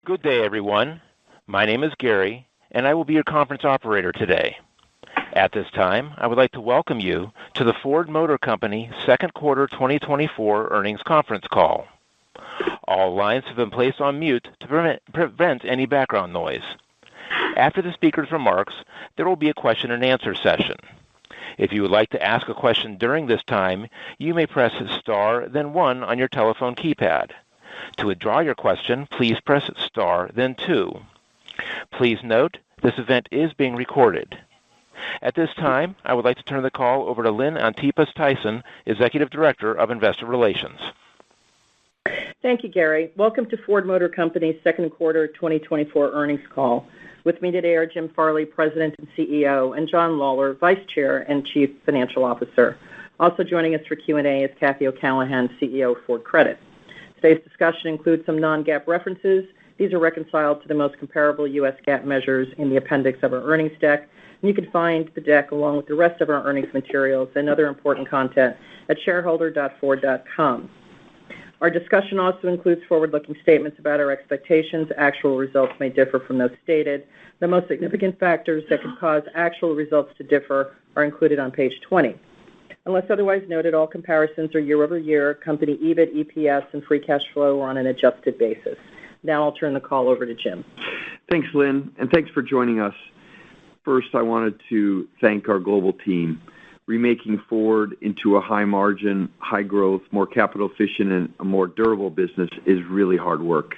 Good day, everyone. My name is Gary, and I will be your conference operator today. At this time, I would like to welcome you to the Ford Motor Company second quarter 2024 earnings conference call. All lines have been placed on mute to prevent any background noise. After the speaker's remarks, there will be a question and answer session. If you would like to ask a question during this time, you may press star, then 1 on your telephone keypad. To withdraw your question, please press star, then 2. Please note, this event is being recorded. At this time, I would like to turn the call over to Lynn Antipas Tyson, Executive Director of Investor Relations. Thank you, Gary. Welcome to Ford Motor Company's second quarter 2024 earnings call. With me today are Jim Farley, President and CEO, and John Lawler, Vice Chair and Chief Financial Officer. Also joining us for Q&A is Kathy O'Callaghan, CEO of Ford Credit. Today's discussion includes some non-GAAP references. These are reconciled to the most comparable U.S. GAAP measures in the appendix of our earnings deck. And you can find the deck along with the rest of our earnings materials and other important content at shareholder.ford.com. Our discussion also includes forward-looking statements about our expectations. Actual results may differ from those stated. The most significant factors that could cause actual results to differ are included on page 20. Unless otherwise noted, all comparisons are year-over-year. Company EBIT, EPS, and free cash flow are on an adjusted basis. Now I'll turn the call over to Jim. Thanks, Lynn, and thanks for joining us. First, I wanted to thank our global team. Remaking Ford into a high-margin, high-growth, more capital-efficient, and a more durable business is really hard work.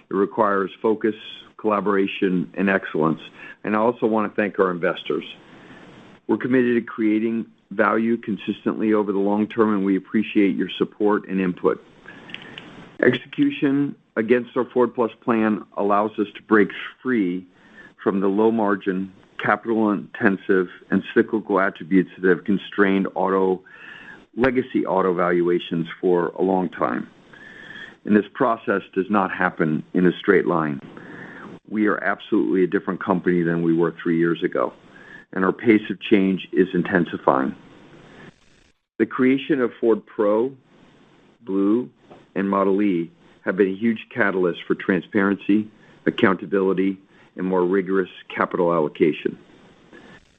It requires focus, collaboration, and excellence. And I also want to thank our investors. We're committed to creating value consistently over the long term, and we appreciate your support and input. Execution against our Ford Plus plan allows us to break free from the low-margin, capital-intensive, and cyclical attributes that have constrained legacy auto valuations for a long time. And this process does not happen in a straight line. We are absolutely a different company than we were 3 years ago, and our pace of change is intensifying. The creation of Ford Pro, Blue, and Model E have been a huge catalyst for transparency, accountability, and more rigorous capital allocation.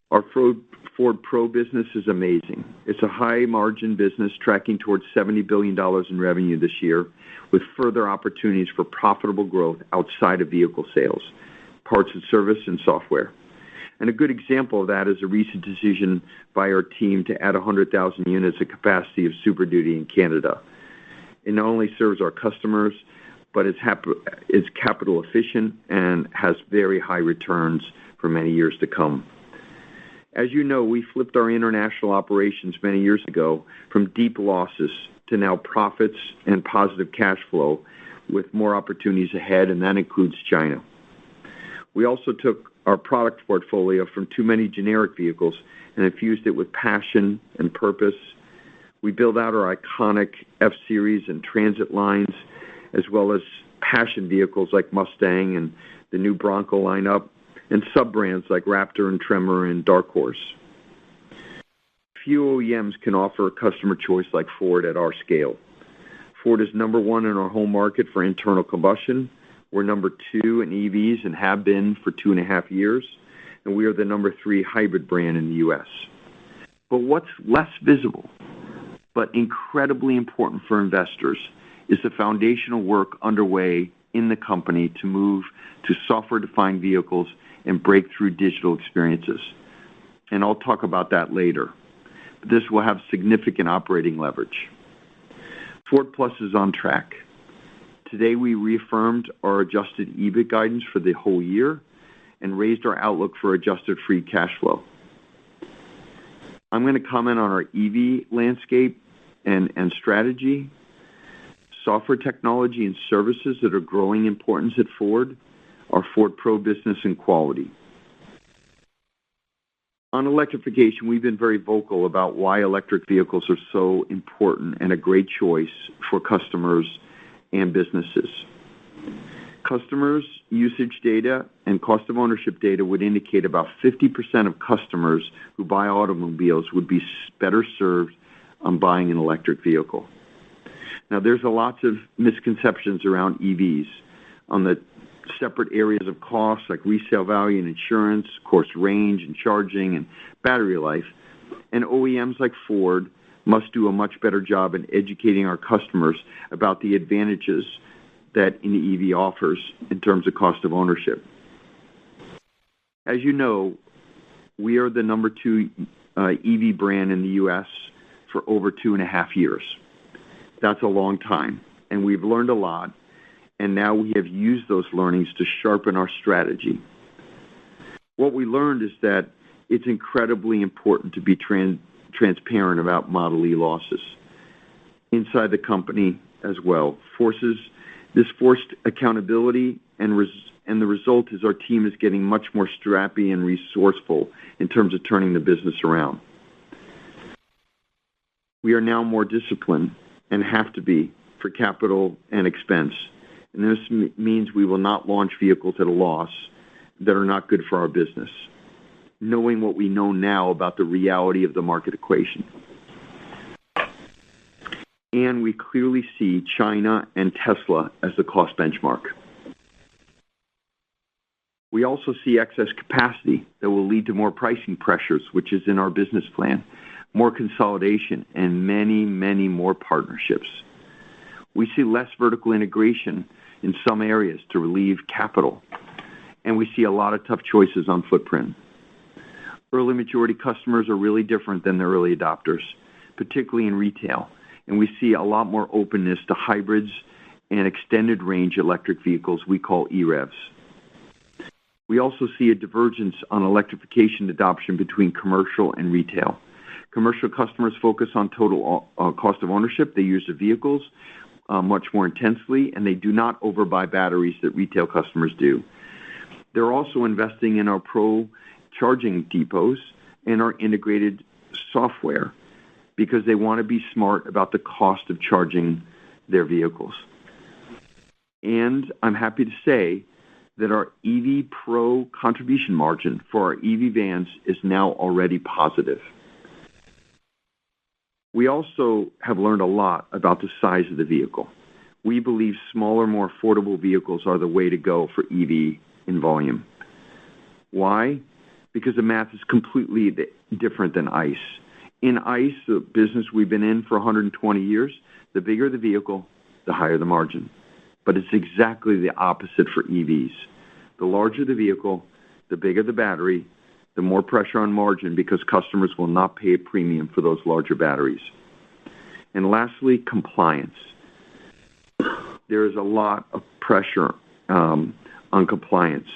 Our Ford Pro business is amazing. It's a high-margin business tracking towards $70 billion in revenue this year, with further opportunities for profitable growth outside of vehicle sales, parts and service, and software. And a good example of that is a recent decision by our team to add 100,000 units of capacity of Super Duty in Canada. It not only serves our customers, but it's capital efficient and has very high returns for many years to come. As you know, we flipped our international operations many years ago from deep losses to now profits and positive cash flow with more opportunities ahead, and that includes China. We also took our product portfolio from too many generic vehicles and infused it with passion and purpose. We built out our iconic F-Series and Transit lines, as well as passion vehicles like Mustang and the new Bronco lineup, and sub-brands like Raptor and Tremor and Dark Horse. Few OEMs can offer a customer choice like Ford at our scale. Ford is number one in our home market for internal combustion. We're number 2 in EVs and have been for 2.5 years, and we are the number 3 hybrid brand in the U.S. But what's less visible, but incredibly important for investors, is the foundational work underway in the company to move to software-defined vehicles and breakthrough digital experiences. And I'll talk about that later. But this will have significant operating leverage. Ford Plus is on track. Today, we reaffirmed our adjusted EBIT guidance for the whole year and raised our outlook for adjusted free cash flow. I'm going to comment on our EV landscape and strategy, software technology and services that are growing importance at Ford, our Ford Pro business, and quality. On electrification, we've been very vocal about why electric vehicles are so important and a great choice for customers and businesses. Customers' usage data and cost of ownership data would indicate about 50% of customers who buy automobiles would be better served on buying an electric vehicle. Now, there's lots of misconceptions around EVs. on the separate areas of costs like resale value and insurance, of course, range and charging and battery life. And OEMs like Ford must do a much better job in educating our customers about the advantages that an EV offers in terms of cost of ownership. As you know, we are the number 2 EV brand in the U.S. for over 2.5 years. That's a long time, and we've learned a lot, and now we have used those learnings to sharpen our strategy. What we learned is that it's incredibly important to be transparent about Model E losses inside the company as well. This forced accountability, and the result is our team is getting much more strappy and resourceful in terms of turning the business around. We are now more disciplined and have to be for capital and expense. And this means we will not launch vehicles at a loss that are not good for our business, knowing what we know now about the reality of the market equation. And we clearly see China and Tesla as the cost benchmark. We also see excess capacity that will lead to more pricing pressures, which is in our business plan, more consolidation, and many, many more partnerships. We see less vertical integration in some areas to relieve capital, and we see a lot of tough choices on footprint. Early majority customers are really different than the early adopters, particularly in retail, and we see a lot more openness to hybrids and extended range electric vehicles we call EREVs. We also see a divergence on electrification adoption between commercial and retail. Commercial customers focus on total cost of ownership. They use the vehicles much more intensely, and they do not overbuy batteries that retail customers do. They're also investing in our pro charging depots and our integrated software because they want to be smart about the cost of charging their vehicles. And I'm happy to say that our EV Pro contribution margin for our EV vans is now already positive. We also have learned a lot about the size of the vehicle. We believe smaller, more affordable vehicles are the way to go for EV in volume. Why? Because the math is completely different than ICE. In ICE, the business we've been in for 120 years, the bigger the vehicle, the higher the margin. But it's exactly the opposite for EVs. The larger the vehicle, the bigger the battery, the more pressure on margin because customers will not pay a premium for those larger batteries. And lastly, compliance. There is a lot of pressure on compliance.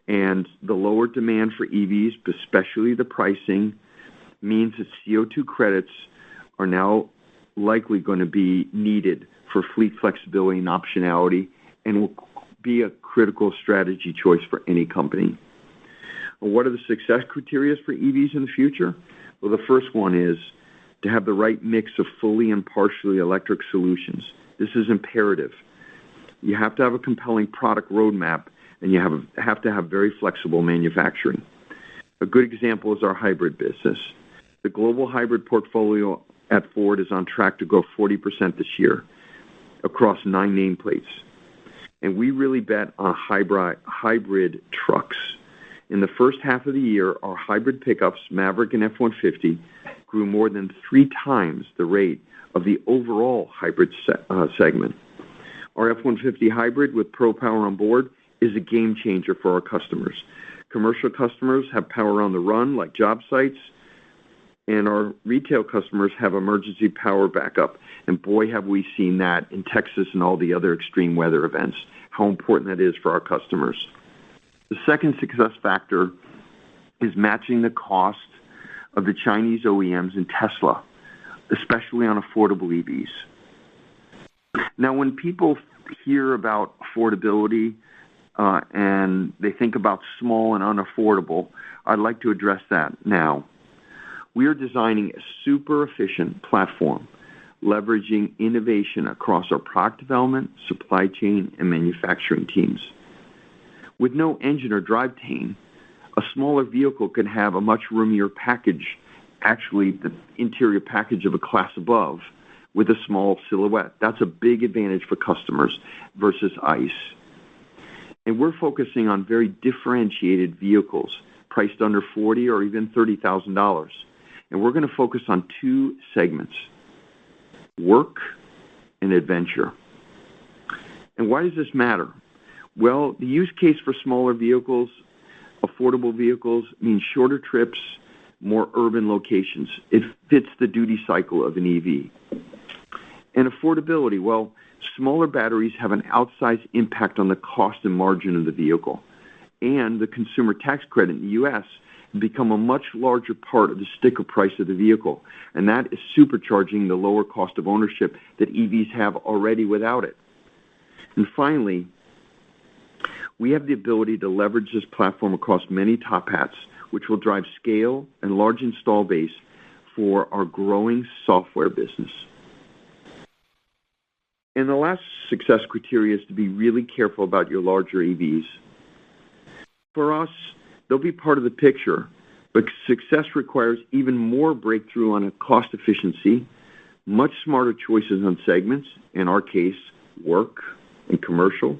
And the lower demand for EVs, especially the pricing, means that CO2 credits are now likely going to be needed for fleet flexibility and optionality and will be a critical strategy choice for any company. What are the success criteria for EVs in the future? Well, the first one is to have the right mix of fully and partially electric solutions. This is imperative. You have to have a compelling product roadmap, and you have to have very flexible manufacturing. A good example is our hybrid business. The global hybrid portfolio at Ford is on track to grow 40% this year across 9 nameplates. And we really bet on hybrid trucks. In the first half of the year, our hybrid pickups, Maverick and F-150, grew more than 3 times the rate of the overall hybrid segment. Our F-150 hybrid with Pro Power on board is a game changer for our customers. Commercial customers have power on the run, like job sites, and our retail customers have emergency power backup. And boy, have we seen that in Texas and all the other extreme weather events, how important that is for our customers. The second success factor is matching the cost of the Chinese OEMs and Tesla, especially on affordable EVs. Now, when people hear about affordability and they think about small and unaffordable, I'd like to address that now. We are designing a super efficient platform, leveraging innovation across our product development, supply chain, and manufacturing teams. With no engine or drivetrain, a smaller vehicle can have a much roomier package, actually the interior package of a class above, with a small silhouette. That's a big advantage for customers versus ICE. And we're focusing on very differentiated vehicles priced under $40,000 or even $30,000. And we're going to focus on two segments, work and adventure. And why does this matter? Well, the use case for smaller vehicles, affordable vehicles, means shorter trips, more urban locations. It fits the duty cycle of an EV. And affordability, well, smaller batteries have an outsized impact on the cost and margin of the vehicle. And the consumer tax credit in the U.S. has become a much larger part of the sticker price of the vehicle. And that is supercharging the lower cost of ownership that EVs have already without it. And finally, we have the ability to leverage this platform across many top hats, which will drive scale and large install base for our growing software business. And the last success criteria is to be really careful about your larger EVs. For us, they'll be part of the picture, but success requires even more breakthrough on a cost efficiency, much smarter choices on segments, in our case, work and commercial,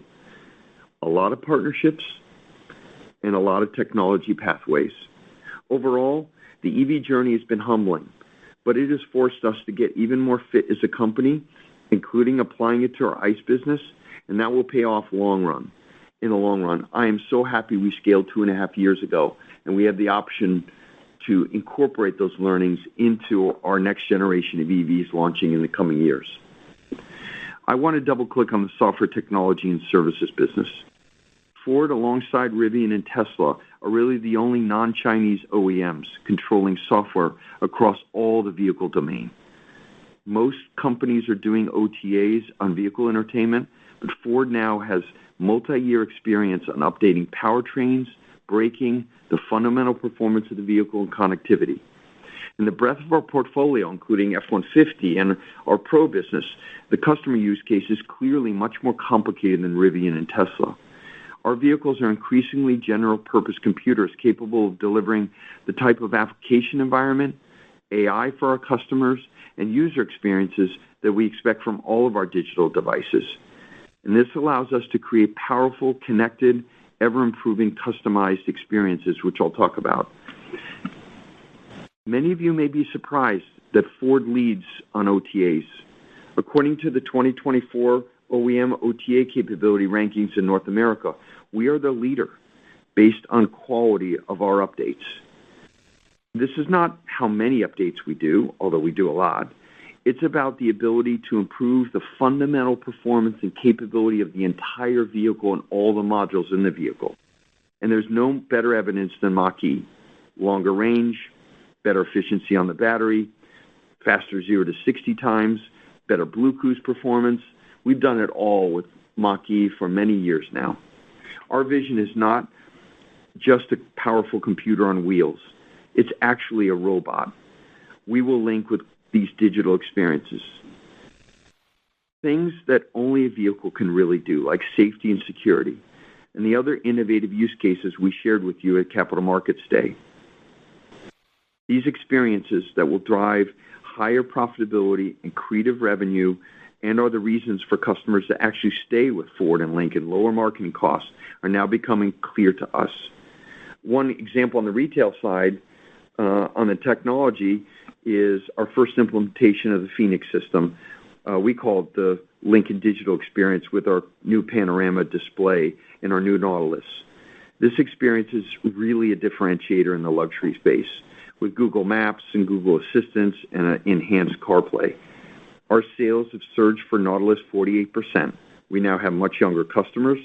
a lot of partnerships, and a lot of technology pathways. Overall, the EV journey has been humbling, but it has forced us to get even more fit as a company, including applying it to our ICE business, and that will pay off in the long run. I am so happy we scaled 2.5 years ago, and we have the option to incorporate those learnings into our next generation of EVs launching in the coming years. I want to double-click on the software technology and services business. Ford, alongside Rivian and Tesla, are really the only non-Chinese OEMs controlling software across all the vehicle domain. Most companies are doing OTAs on vehicle entertainment, but Ford now has multi-year experience on updating powertrains, braking, the fundamental performance of the vehicle, and connectivity. In the breadth of our portfolio, including F-150 and our Pro business, the customer use case is clearly much more complicated than Rivian and Tesla. Our vehicles are increasingly general-purpose computers capable of delivering the type of application environment, AI for our customers, and user experiences that we expect from all of our digital devices. And this allows us to create powerful, connected, ever-improving, customized experiences, which I'll talk about. Many of you may be surprised that Ford leads on OTAs. According to the 2024 OEM OTA capability rankings in North America, we are the leader based on quality of our updates. This is not how many updates we do, although we do a lot. It's about the ability to improve the fundamental performance and capability of the entire vehicle and all the modules in the vehicle. And there's no better evidence than Mach-E. Longer range, better efficiency on the battery, faster 0 to 60 times, better Bluetooth performance. We've done it all with Mach-E for many years now. Our vision is not just a powerful computer on wheels. It's actually a robot. We will link with these digital experiences. Things that only a vehicle can really do, like safety and security, and the other innovative use cases we shared with you at Capital Markets Day. These experiences that will drive higher profitability and accretive revenue and are the reasons for customers to actually stay with Ford and Lincoln, lower marketing costs, are now becoming clear to us. One example on the retail side, on the technology, is our first implementation of the Phoenix system. We call it the Lincoln Digital Experience with our new panorama display and our new Nautilus. This experience is really a differentiator in the luxury space with Google Maps and Google Assistance and an enhanced CarPlay. Our sales have surged for Nautilus 48%. We now have much younger customers.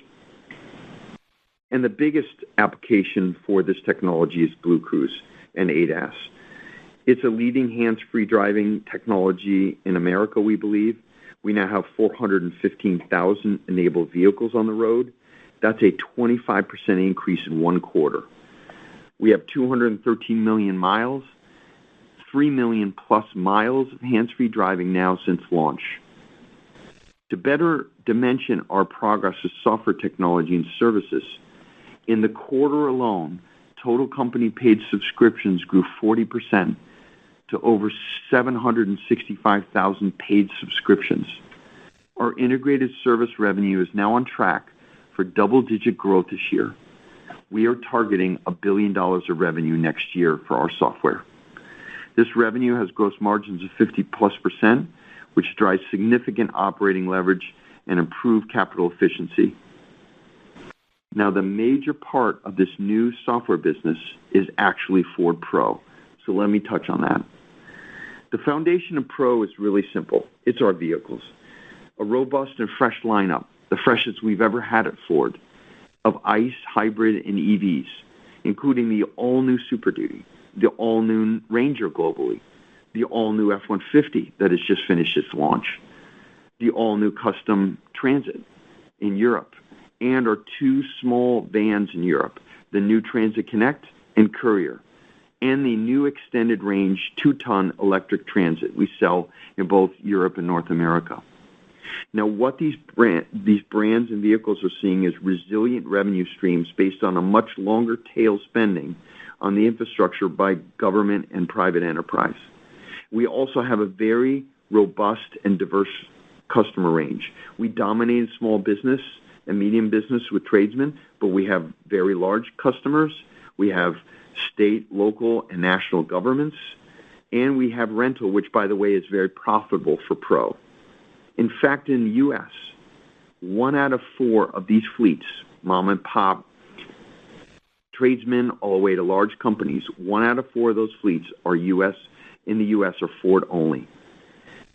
And the biggest application for this technology is Bluetooth and ADAS. It's a leading hands-free driving technology in America, we believe. We now have 415,000 enabled vehicles on the road. That's a 25% increase in one quarter. We have 213 million miles, 3 million plus miles of hands-free driving now since launch. To better dimension our progress with software technology and services, in the quarter alone, total company paid subscriptions grew 40% to over 765,000 paid subscriptions. Our integrated service revenue is now on track for double-digit growth this year. We are targeting $1 billion of revenue next year for our software. This revenue has gross margins of 50+%, which drives significant operating leverage and improved capital efficiency. Now, the major part of this new software business is actually Ford Pro. So let me touch on that. The foundation of Pro is really simple. It's our vehicles. A robust and fresh lineup, the freshest we've ever had at Ford, of ICE, hybrid, and EVs, including the all-new Super Duty, the all-new Ranger globally, the all-new F-150 that has just finished its launch, the all-new custom Transit in Europe, and our two small vans in Europe, the new Transit Connect and Courier, and the new extended range 2-ton electric Transit we sell in both Europe and North America. Now, what these brands and vehicles are seeing is resilient revenue streams based on a much longer tail spending on the infrastructure by government and private enterprise. We also have a very robust and diverse customer range. We dominate small business and medium business with tradesmen, but we have very large customers. We have state, local, and national governments, and we have rental, which, by the way, is very profitable for Pro. In fact, in the U.S., 1 out of 4 of these fleets, mom and pop, tradesmen, all the way to large companies, 1 out of 4 of those fleets are in the U.S. are Ford only.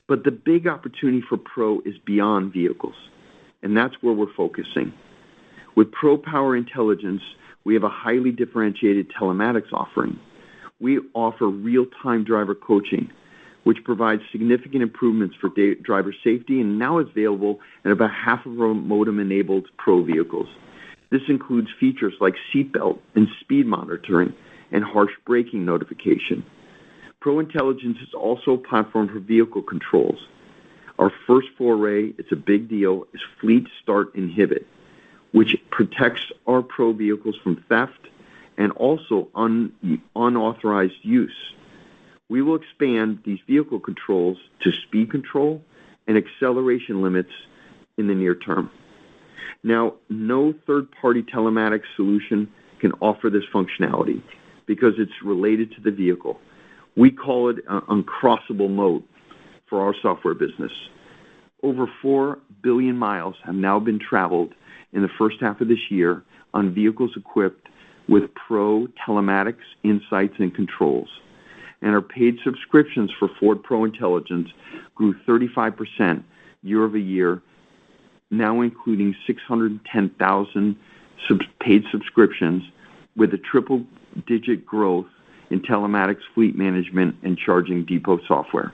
But the big opportunity for Pro is beyond vehicles, and that's where we're focusing. With Pro Power Intelligence, we have a highly differentiated telematics offering. We offer real-time driver coaching, which provides significant improvements for driver safety, and now is available in about half of our modem-enabled Pro vehicles. This includes features like seatbelt and speed monitoring and harsh braking notification. Pro Intelligence is also a platform for vehicle controls. Our first foray, it's a big deal, is Fleet Start Inhibit, which protects our Pro vehicles from theft and also unauthorized use. We will expand these vehicle controls to speed control and acceleration limits in the near term. Now, no third-party telematics solution can offer this functionality because it's related to the vehicle. We call it an uncrossable moat for our software business. Over 4 billion miles have now been traveled in the first half of this year on vehicles equipped with Pro telematics, insights, and controls. And our paid subscriptions for Ford Pro Intelligence grew 35% year over year, now including 610,000 paid subscriptions with a triple-digit growth in telematics, fleet management, and charging depot software.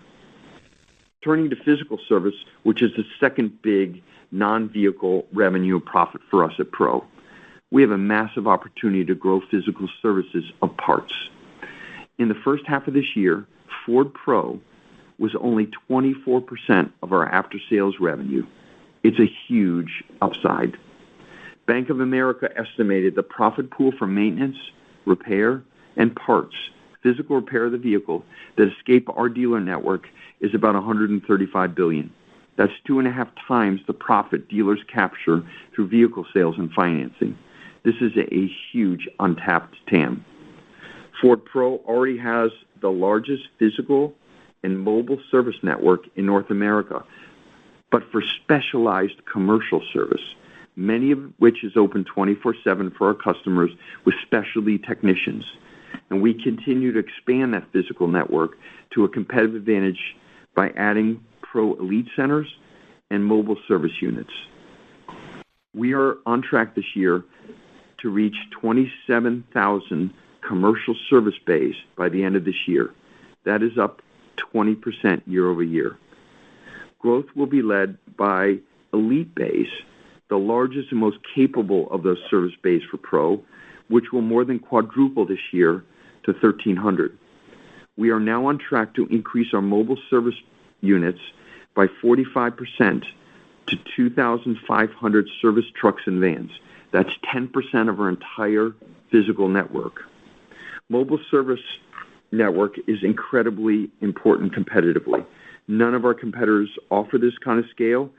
Turning to physical service, which is the second big non-vehicle revenue profit for us at Pro, we have a massive opportunity to grow physical services of parts. In the first half of this year, Ford Pro was only 24% of our after-sales revenue. It's a huge upside. Bank of America estimated the profit pool for maintenance, repair, and parts, physical repair of the vehicle, that escape our dealer network is about $135 billion. That's 2.5 times the profit dealers capture through vehicle sales and financing. This is a huge untapped TAM. Ford Pro already has the largest physical and mobile service network in North America, but for specialized commercial service, many of which is open 24/7 for our customers with specialty technicians. And we continue to expand that physical network to a competitive advantage by adding Pro Elite Centers and mobile service units. We are on track this year to reach 27,000 commercial service bays by the end of this year. That is up 20% year over year. Growth will be led by Elite Bays, the largest and most capable of those service bays for Pro, which will more than quadruple this year to 1,300. We are now on track to increase our mobile service units by 45% to 2,500 service trucks and vans. That's 10% of our entire physical network. Mobile service network is incredibly important competitively. None of our competitors offer this kind of scale.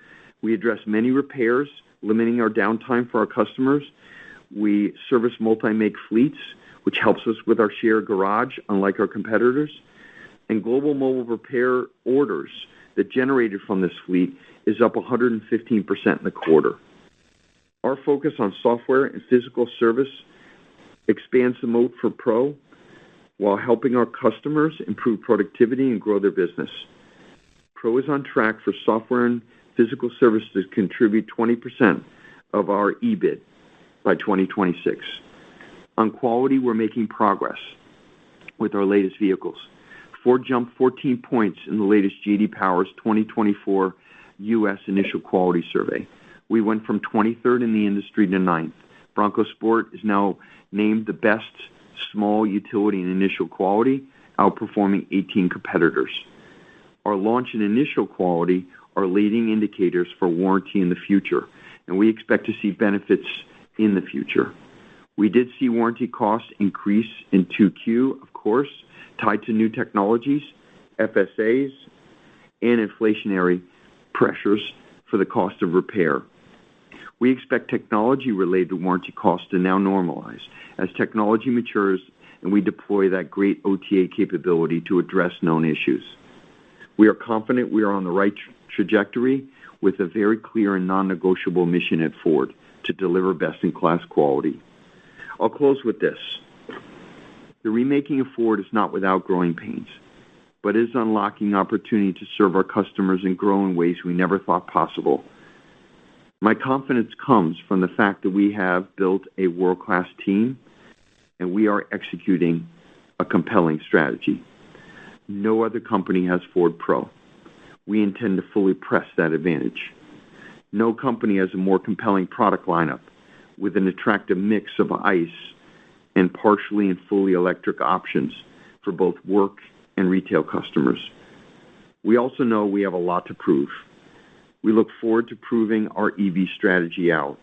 We address many repairs limiting our downtime for our customers. We service multi-make fleets, which helps us with our share garage, unlike our competitors. And global mobile repair orders that generated from this fleet is up 115% in the quarter. Our focus on software and physical service expands the moat for Pro while helping our customers improve productivity and grow their business. Pro is on track for software and physical service to contribute 20% of our EBIT by 2026. On quality, we're making progress with our latest vehicles. Ford jumped 14 points in the latest J.D. Power's 2024 U.S. Initial Quality Survey. We went from 23rd in the industry to 9th. Bronco Sport is now named the best small utility in initial quality, outperforming 18 competitors. Our launch and initial quality are leading indicators for warranty in the future, and we expect to see benefits in the future. We did see warranty costs increase in 2Q, of course, tied to new technologies, FSAs, and inflationary pressures for the cost of repair. We expect technology-related warranty costs to now normalize as technology matures and we deploy that great OTA capability to address known issues. We are confident we are on the right trajectory with a very clear and non-negotiable mission at Ford to deliver best-in-class quality. I'll close with this. The remaking of Ford is not without growing pains, but is unlocking opportunity to serve our customers and grow in ways we never thought possible. My confidence comes from the fact that we have built a world-class team and we are executing a compelling strategy. No other company has Ford Pro. We intend to fully press that advantage. No company has a more compelling product lineup with an attractive mix of ICE and partially and fully electric options for both work and retail customers. We also know we have a lot to prove. We look forward to proving our EV strategy out.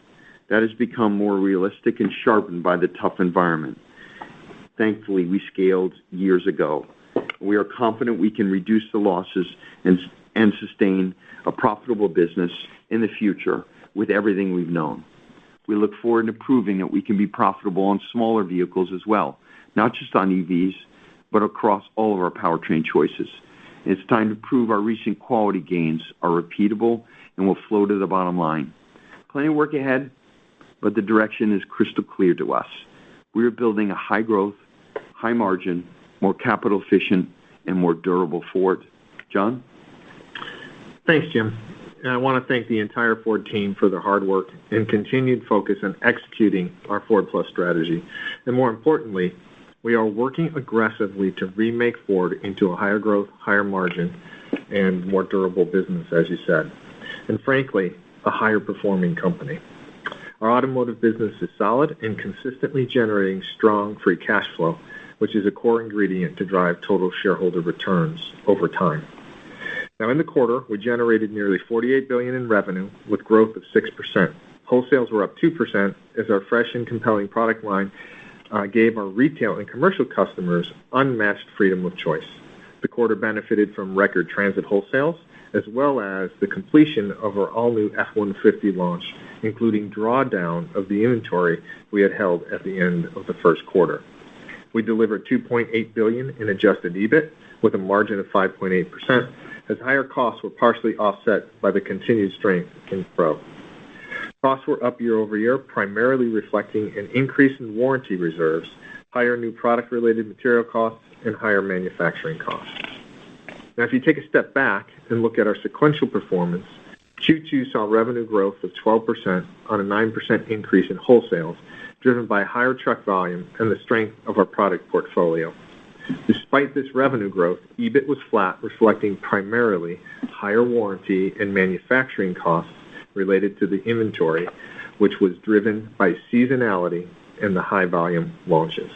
That has become more realistic and sharpened by the tough environment. Thankfully, we scaled years ago. We are confident we can reduce the losses and sustain a profitable business in the future with everything we've known. We look forward to proving that we can be profitable on smaller vehicles as well, not just on EVs, but across all of our powertrain choices. It's time to prove our recent quality gains are repeatable and will flow to the bottom line. Plenty of work ahead, but the direction is crystal clear to us. We are building a high-growth, high-margin, more capital-efficient, and more durable Ford. John? Thanks, Jim. And I want to thank the entire Ford team for their hard work and continued focus on executing our Ford Plus strategy. And more importantly, we are working aggressively to remake Ford into a higher growth, higher margin, and more durable business, as you said. And frankly, a higher performing company. Our automotive business is solid and consistently generating strong free cash flow, which is a core ingredient to drive total shareholder returns over time. Now, in the quarter, we generated nearly $48 billion in revenue with growth of 6%. Wholesales were up 2% as our fresh and compelling product line gave our retail and commercial customers unmatched freedom of choice. The quarter benefited from record transit wholesales, as well as the completion of our all-new F-150 launch, including drawdown of the inventory we had held at the end of the first quarter. We delivered $2.8 billion in adjusted EBIT with a margin of 5.8%, as higher costs were partially offset by the continued strength in Pro. Costs were up year over year, primarily reflecting an increase in warranty reserves, higher new product-related material costs, and higher manufacturing costs. Now, if you take a step back and look at our sequential performance, Q2 saw revenue growth of 12% on a 9% increase in wholesales, driven by higher truck volume and the strength of our product portfolio. Despite this revenue growth, EBIT was flat, reflecting primarily higher warranty and manufacturing costs related to the inventory, which was driven by seasonality and the high volume launches.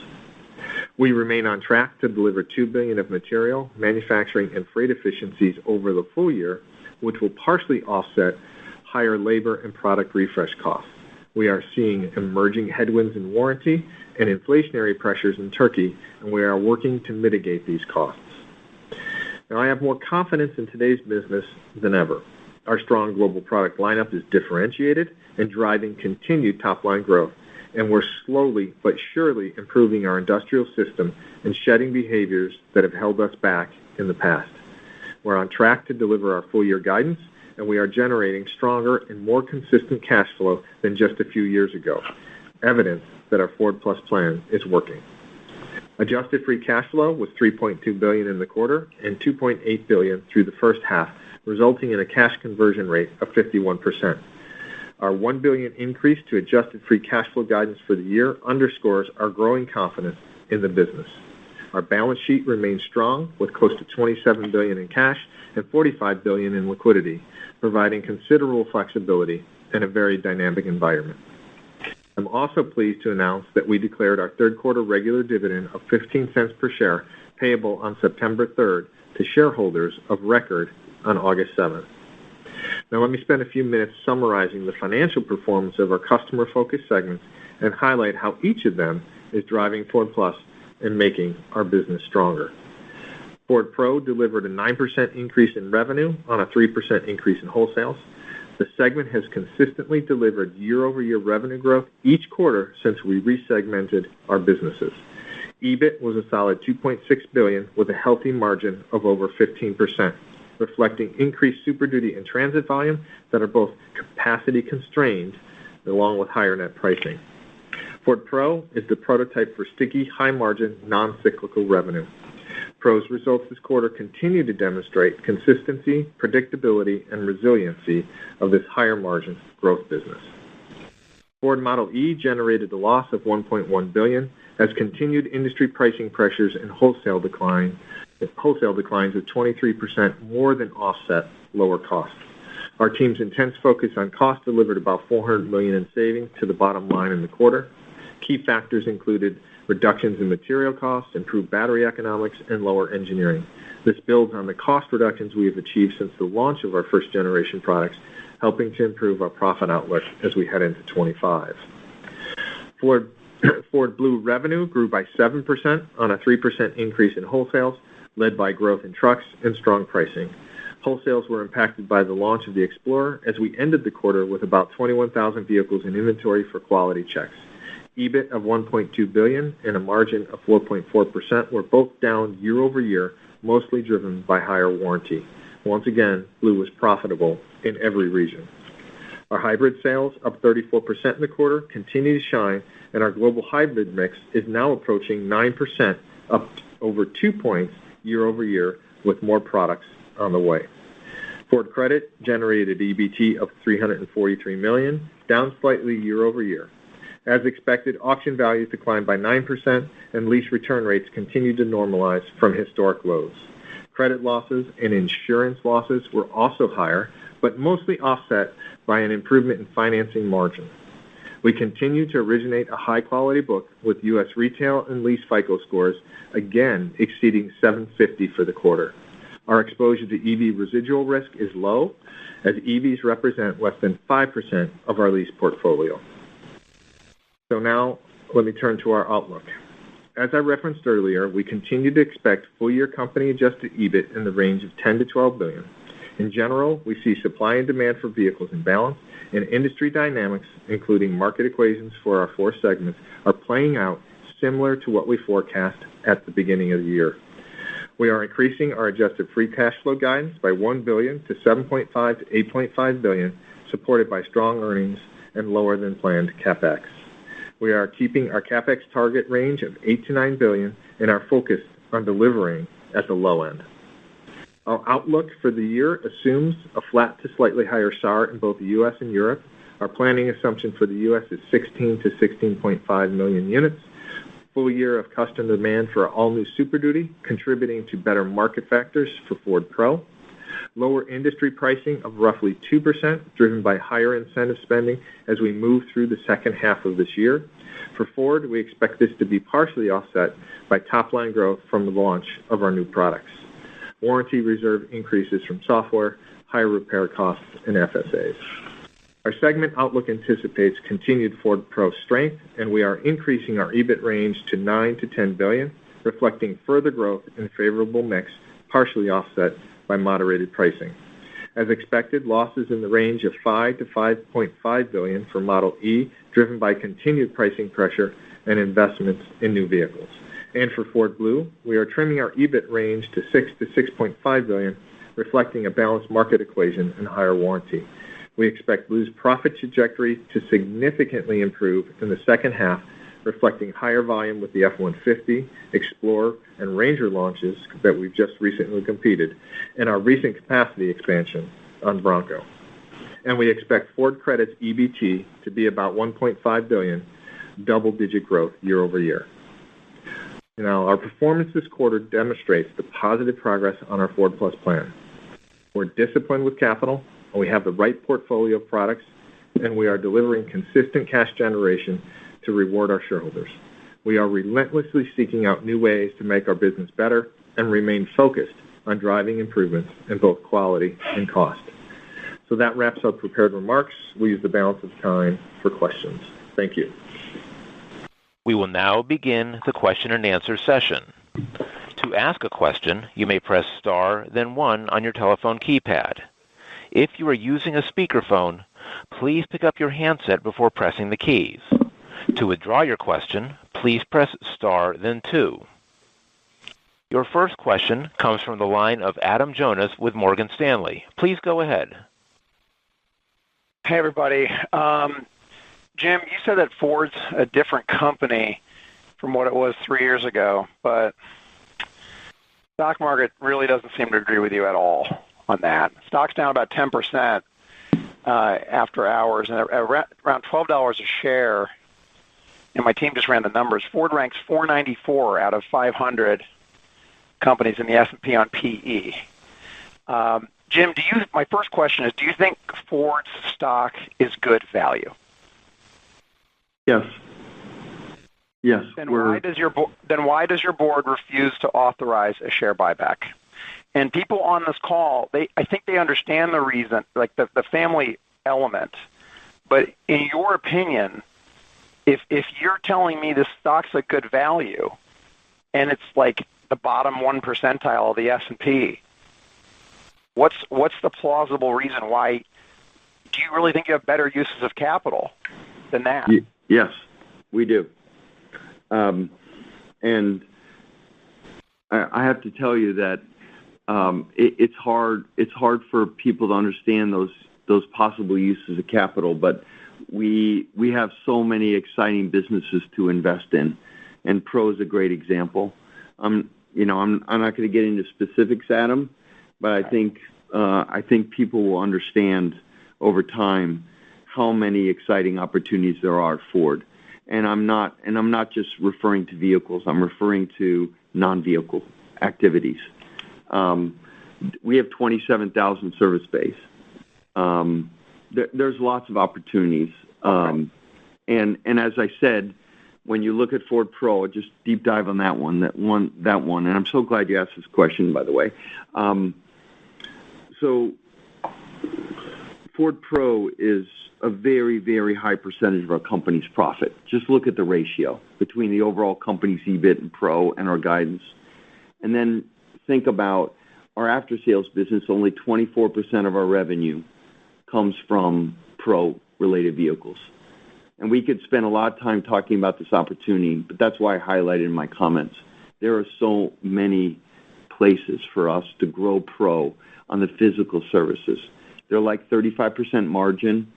We remain on track to deliver $2 billion of material, manufacturing, and freight efficiencies over the full year, which will partially offset higher labor and product refresh costs. We are seeing emerging headwinds in warranty and inflationary pressures in Turkey, and we are working to mitigate these costs. Now, I have more confidence in today's business than ever. Our strong global product lineup is differentiated and driving continued top-line growth, and we're slowly but surely improving our industrial system and shedding behaviors that have held us back in the past. We're on track to deliver our full-year guidance, and we are generating stronger and more consistent cash flow than just a few years ago, evidence that our Ford Plus plan is working. Adjusted free cash flow was $3.2 billion in the quarter and $2.8 billion through the first half, resulting in a cash conversion rate of 51%. Our $1 billion increase to adjusted free cash flow guidance for the year underscores our growing confidence in the business. Our balance sheet remains strong with close to $27 billion in cash and $45 billion in liquidity, providing considerable flexibility in a very dynamic environment. I'm also pleased to announce that we declared our third quarter regular dividend of 15 cents per share payable on September 3rd to shareholders of record on August 7th. Now let me spend a few minutes summarizing the financial performance of our customer-focused segments and highlight how each of them is driving Ford Plus and making our business stronger. Ford Pro delivered a 9% increase in revenue on a 3% increase in wholesales. The segment has consistently delivered year-over-year revenue growth each quarter since we resegmented our businesses. EBIT was a solid $2.6 billion with a healthy margin of over 15%, reflecting increased Super Duty and Transit volume that are both capacity constrained along with higher net pricing. Ford Pro is the prototype for sticky, high-margin, non-cyclical revenue. Pro's results this quarter continue to demonstrate consistency, predictability, and resiliency of this higher-margin growth business. Ford Model e generated a loss of $1.1 billion as continued industry pricing pressures and wholesale declines of 23% more than offset lower costs. Our team's intense focus on cost delivered about $400 million in savings to the bottom line in the quarter. Key factors included reductions in material costs, improved battery economics, and lower engineering. This builds on the cost reductions we have achieved since the launch of our first-generation products, helping to improve our profit outlook as we head into 25. Ford Blue revenue grew by 7% on a 3% increase in wholesales, led by growth in trucks and strong pricing. Wholesales were impacted by the launch of the Explorer as we ended the quarter with about 21,000 vehicles in inventory for quality checks. EBIT of $1.2 billion and a margin of 4.4% were both down year over year, mostly driven by higher warranty. Once again, Blue was profitable in every region. Our hybrid sales, up 34% in the quarter, continue to shine, and our global hybrid mix is now approaching 9%, up over 2 points year over year, with more products on the way. Ford Credit generated EBT of $343 million, down slightly year over year. As expected, auction values declined by 9%, and lease return rates continued to normalize from historic lows. Credit losses and insurance losses were also higher, but mostly offset by an improvement in financing margin. We continue to originate a high-quality book with U.S. retail and lease FICO scores, again exceeding 750 for the quarter. Our exposure to EV residual risk is low, as EVs represent less than 5% of our lease portfolio. So now, let me turn to our outlook. As I referenced earlier, we continue to expect full-year company-adjusted EBIT in the range of $10 to $12 billion. In general, we see supply and demand for vehicles in balance, and industry dynamics, including market equations for our four segments, are playing out similar to what we forecast at the beginning of the year. We are increasing our adjusted free cash flow guidance by $1 billion to $7.5 to $8.5 billion, supported by strong earnings and lower than planned CapEx. We are keeping our CapEx target range of $8 to $9 billion and are focused on delivering at the low end. Our outlook for the year assumes a flat to slightly higher SAAR in both the U.S. and Europe. Our planning assumption for the U.S. is 16 to 16.5 million units. Full year of customer demand for all-new Super Duty, contributing to better market factors for Ford Pro. Lower industry pricing of roughly 2%, driven by higher incentive spending as we move through the second half of this year. For Ford, we expect this to be partially offset by top-line growth from the launch of our new products. Warranty reserve increases from software, higher repair costs, and FSAs. Our segment outlook anticipates continued Ford Pro strength, and we are increasing our EBIT range to $9 to $10 billion, reflecting further growth in favorable mix, partially offset by moderated pricing. As expected, losses in the range of $5 to $5.5 billion for Model E, driven by continued pricing pressure and investments in new vehicles. And for Ford Blue, we are trimming our EBIT range to $6 to $6.5 billion, reflecting a balanced market equation and higher warranty. We expect Blue's profit trajectory to significantly improve in the second half, reflecting higher volume with the F-150, Explorer, and Ranger launches that we've just recently completed, and our recent capacity expansion on Bronco. And we expect Ford Credit's EBT to be about $1.5 billion, double-digit growth year over year. Now, our performance this quarter demonstrates the positive progress on our Ford Plus plan. We're disciplined with capital, and we have the right portfolio of products, and we are delivering consistent cash generation to reward our shareholders. We are relentlessly seeking out new ways to make our business better and remain focused on driving improvements in both quality and cost. So that wraps up prepared remarks. We'll use the balance of time for questions. Thank you. We will now begin the question and answer session. To ask a question, you may press star, then 1 on your telephone keypad. If you are using a speakerphone, please pick up your handset before pressing the keys. To withdraw your question, please press star, then 2. Your first question comes from the line of Adam Jonas with Morgan Stanley. Please go ahead. Hey, everybody. Jim, you said that Ford's a different company from what it was 3 years ago, but stock market really doesn't seem to agree with you at all on that. Stock's down about 10% after hours, and around $12 a share, and my team just ran the numbers. Ford ranks 494 out of 500 companies in the S&P on PE. Jim, my first question is, do you think Ford's stock is good value? Yes. Yes. Then why does your board refuse to authorize a share buyback? And people on this call, I think they understand the reason, like the family element. But in your opinion, if you're telling me this stock's a good value, and it's like the bottom 1 percentile of the S&P, what's the plausible reason why? Do you really think you have better uses of capital than that? Yes, we do. And I have to tell you that it's hard for people to understand those possible uses of capital, but we have so many exciting businesses to invest in, and Pro is a great example. I'm not going to get into specifics, Adam, but I think people will understand over time how many exciting opportunities there are at Ford. And I'm not just referring to vehicles. I'm referring to non-vehicle activities. We have 27,000 service bays. There's lots of opportunities. And as I said, when you look at Ford Pro, just deep dive on that one. And I'm so glad you asked this question, by the way. So Ford Pro is a very, very high percentage of our company's profit. Just look at the ratio between the overall company's EBIT and Pro and our guidance. And then think about our after-sales business. Only 24% of our revenue comes from Pro-related vehicles. And we could spend a lot of time talking about this opportunity, but that's why I highlighted in my comments. There are so many places for us to grow Pro on the physical services. They're like 35% margin,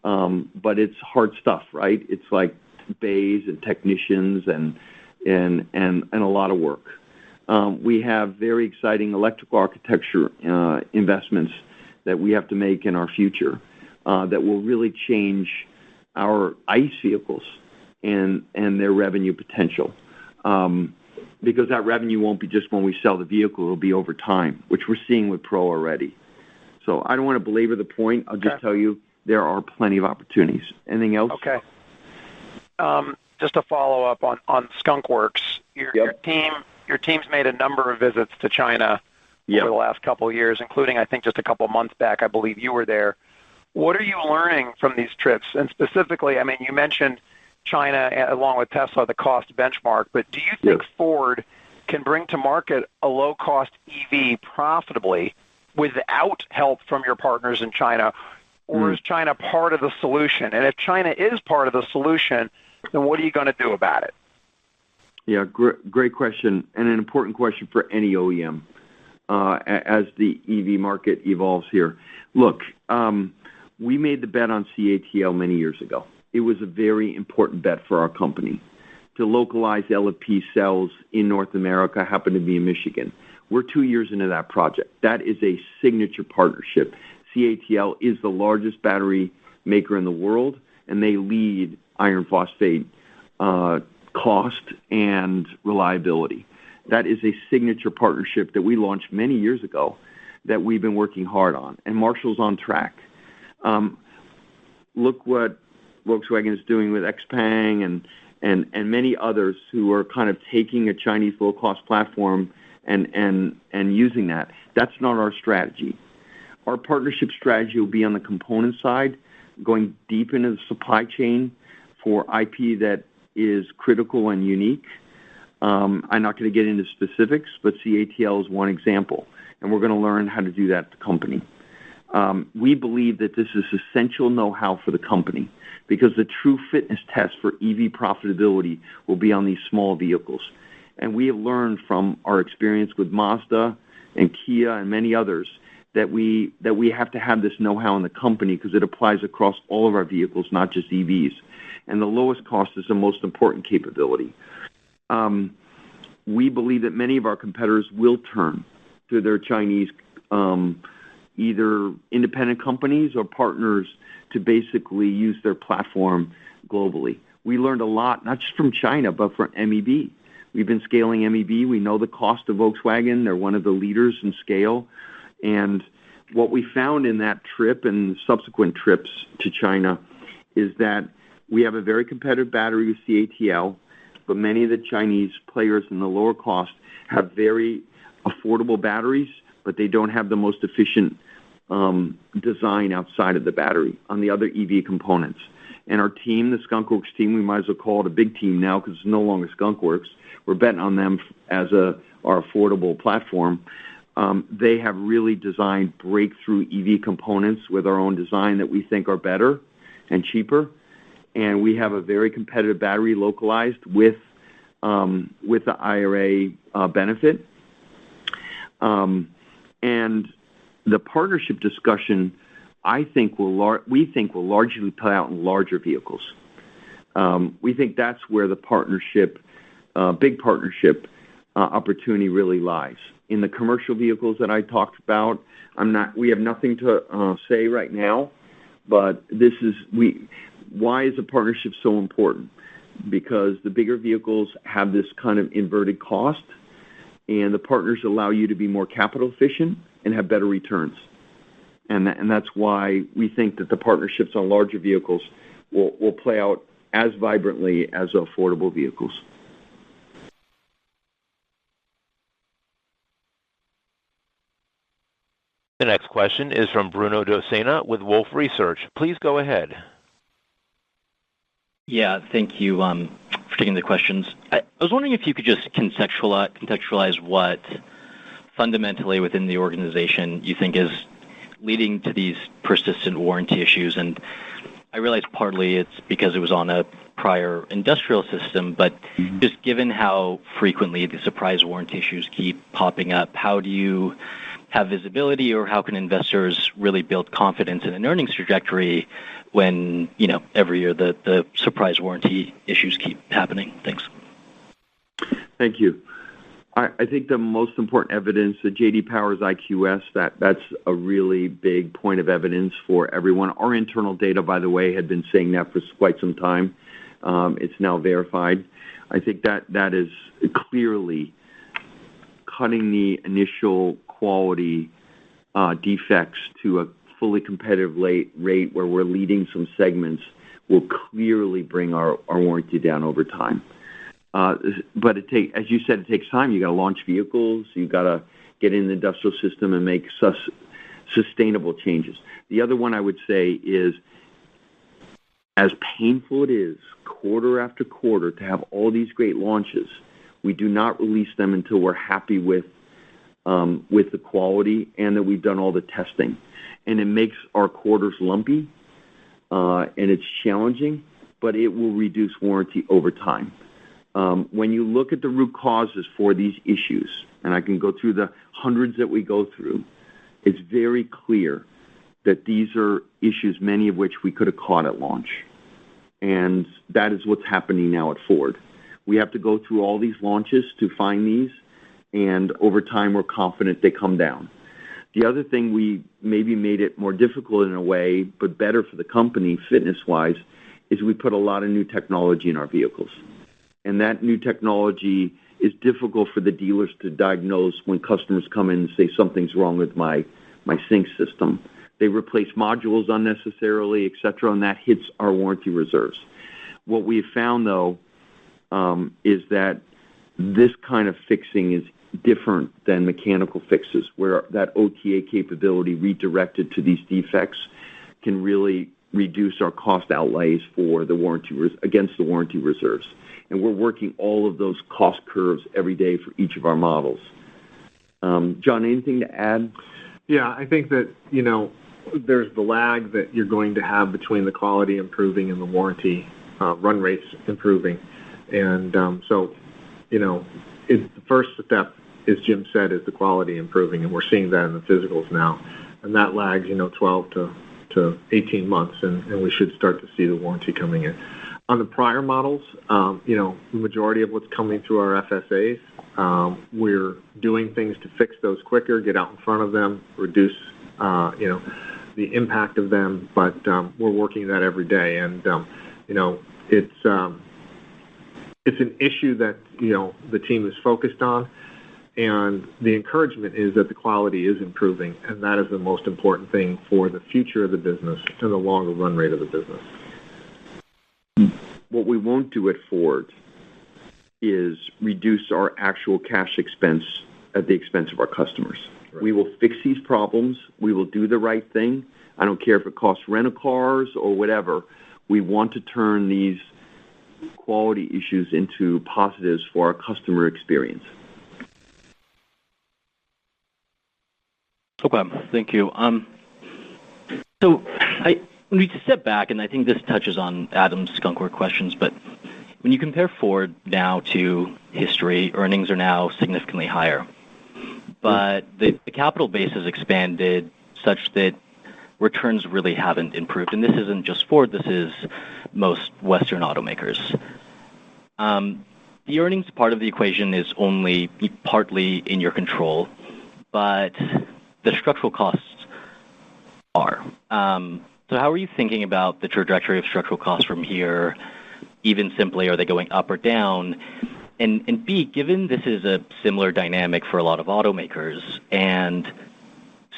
but it's hard stuff, right? It's like bays and technicians and a lot of work. We have very exciting electrical architecture investments that we have to make in our future that will really change our ICE vehicles and their revenue potential. Because that revenue won't be just when we sell the vehicle, it'll be over time, which we're seeing with Pro already. So I don't want to belabor the point. I'll just tell you there are plenty of opportunities. Anything else? Okay. Just to follow up on Skunk Works, your team's made a number of visits to China over the last couple of years, including, I think, just a couple of months back, I believe you were there. What are you learning from these trips? And specifically, I mean, you mentioned China, along with Tesla, the cost benchmark, but do you think Ford can bring to market a low-cost EV profitably without help from your partners in China, or is China part of the solution? And if China is part of the solution, then what are you going to do about it? Yeah, great question, and an important question for any OEM as the EV market evolves here. Look, we made the bet on CATL many years ago. It was a very important bet for our company to localize LFP cells in North America, happened to be in Michigan. We're 2 years into that project. That is a signature partnership. CATL is the largest battery maker in the world, and they lead iron phosphate cost and reliability. That is a signature partnership that we launched many years ago that we've been working hard on, and Marshall's on track. Look what Volkswagen is doing with XPeng and many others who are kind of taking a Chinese low-cost platform and using that. That's not our strategy. Our partnership strategy will be on the component side, going deep into the supply chain for IP that is critical and unique. I'm not going to get into specifics, but CATL is one example, and we're going to learn how to do that at the company. We believe that this is essential know-how for the company because the true fitness test for EV profitability will be on these small vehicles. And we have learned from our experience with Mazda and Kia and many others that we have to have this know-how in the company because it applies across all of our vehicles, not just EVs. And the lowest cost is the most important capability. We believe that many of our competitors will turn to their Chinese either independent companies or partners to basically use their platform globally. We learned a lot, not just from China, but from MEB. We've been scaling MEB. We know the cost of Volkswagen. They're one of the leaders in scale. And what we found in that trip and subsequent trips to China is that we have a very competitive battery with CATL, but many of the Chinese players in the lower cost have very affordable batteries, but they don't have the most efficient design outside of the battery on the other EV components. And our team, the Skunkworks team, we might as well call it a big team now because it's no longer Skunkworks. We're betting on them as our affordable platform. They have really designed breakthrough EV components with our own design that we think are better and cheaper. And we have a very competitive battery localized with the IRA benefit. And the partnership discussion, we think will largely play out in larger vehicles. We think that's where the partnership, big partnership opportunity really lies. In the commercial vehicles that I talked about, we have nothing to say right now, but why is a partnership so important? Because the bigger vehicles have this kind of inverted cost, and the partners allow you to be more capital efficient and have better returns. And that's why we think that the partnerships on larger vehicles will play out as vibrantly as affordable vehicles. The next question is from Bruno Docena with Wolfe Research. Please go ahead. Yeah, thank you for taking the questions. I was wondering if you could just contextualize what fundamentally within the organization you think is leading to these persistent warranty issues. And I realize partly it's because it was on a prior industrial system, but just given how frequently the surprise warranty issues keep popping up, how do you have visibility, or how can investors really build confidence in an earnings trajectory when, every year the surprise warranty issues keep happening? Thanks. Thank you. I think the most important evidence, the J.D. Power's IQS, that's a really big point of evidence for everyone. Our internal data, by the way, had been saying that for quite some time. It's now verified. I think that is clearly cutting the initial quality defects to a fully competitive rate where we're leading some segments will clearly bring our warranty down over time. But as you said, it takes time. You got to launch vehicles. You got to get in the industrial system and make sustainable changes. The other one I would say is, as painful it is quarter after quarter to have all these great launches, we do not release them until we're happy with with the quality and that we've done all the testing. And it makes our quarters lumpy, and it's challenging, but it will reduce warranty over time. When you look at the root causes for these issues, and I can go through the hundreds that we go through, it's very clear that these are issues, many of which we could have caught at launch. And that is what's happening now at Ford. We have to go through all these launches to find these, and over time we're confident they come down. The other thing, we maybe made it more difficult in a way, but better for the company fitness-wise, is we put a lot of new technology in our vehicles. And that new technology is difficult for the dealers to diagnose when customers come in and say something's wrong with my sync system. They replace modules unnecessarily, et cetera, and that hits our warranty reserves. What we have found, though, is that this kind of fixing is different than mechanical fixes, where that OTA capability redirected to these defects can really reduce our cost outlays for the warranty against the warranty reserves. And we're working all of those cost curves every day for each of our models. John, anything to add? Yeah, I think that, there's the lag that you're going to have between the quality improving and the warranty run rates improving. And so, the first step, as Jim said, is the quality improving, and we're seeing that in the physicals now. And that lags, 12 to 18 months, and we should start to see the warranty coming in. On the prior models, the majority of what's coming through our FSAs, we're doing things to fix those quicker, get out in front of them, reduce, the impact of them, but we're working that every day. And, it's an issue that, the team is focused on, and the encouragement is that the quality is improving, and that is the most important thing for the future of the business and the longer run rate of the business. What we won't do at Ford is reduce our actual cash expense at the expense of our customers. Right. We will fix these problems. We will do the right thing. I don't care if it costs rental cars or whatever. We want to turn these quality issues into positives for our customer experience. Okay, thank you. So when we step back, and I think this touches on Adam's skunkwork questions, but when you compare Ford now to history, earnings are now significantly higher. But the capital base has expanded such that returns really haven't improved. And this isn't just Ford, this is most Western automakers. The earnings part of the equation is only partly in your control, but the structural costs are. So how are you thinking about the trajectory of structural costs from here? Even simply, are they going up or down? And B, given this is a similar dynamic for a lot of automakers, and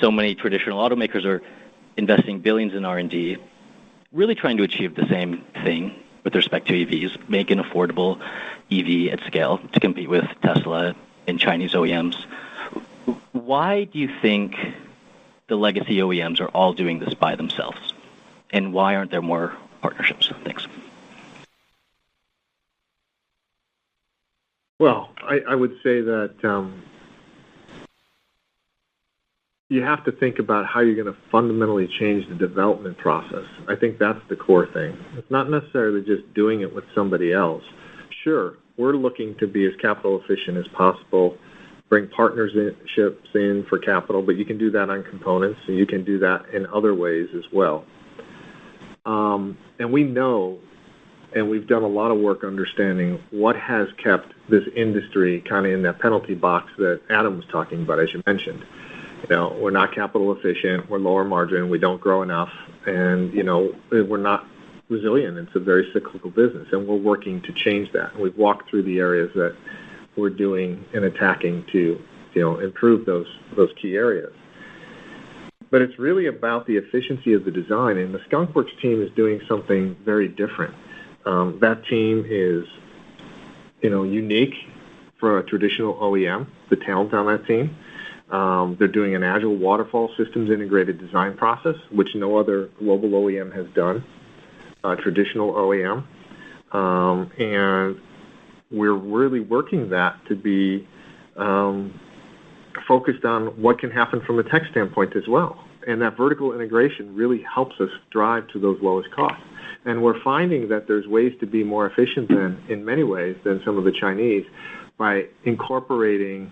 so many traditional automakers are investing billions in R&D, really trying to achieve the same thing with respect to EVs, make an affordable EV at scale to compete with Tesla and Chinese OEMs. Why do you think the legacy OEMs are all doing this by themselves? And why aren't there more partnerships? Thanks. Well, I would say that you have to think about how you're going to fundamentally change the development process. I think that's the core thing. It's not necessarily just doing it with somebody else. Sure, we're looking to be as capital efficient as possible, bring partnerships in for capital, but you can do that on components, and you can do that in other ways as well. And we know, and we've done a lot of work understanding what has kept this industry kind of in that penalty box that Adam was talking about, as you mentioned. We're not capital efficient, we're lower margin, we don't grow enough, and, we're not resilient. It's a very cyclical business, and we're working to change that. And we've walked through the areas that we're doing and attacking to, improve those key areas. But it's really about the efficiency of the design, and the Skunkworks team is doing something very different. That team is, unique for a traditional OEM, the talent on that team. They're doing an agile waterfall systems integrated design process, which no other global OEM has done, traditional OEM. And we're really working that to be focused on what can happen from a tech standpoint as well. And that vertical integration really helps us drive to those lowest costs. And we're finding that there's ways to be more efficient in many ways than some of the Chinese by incorporating,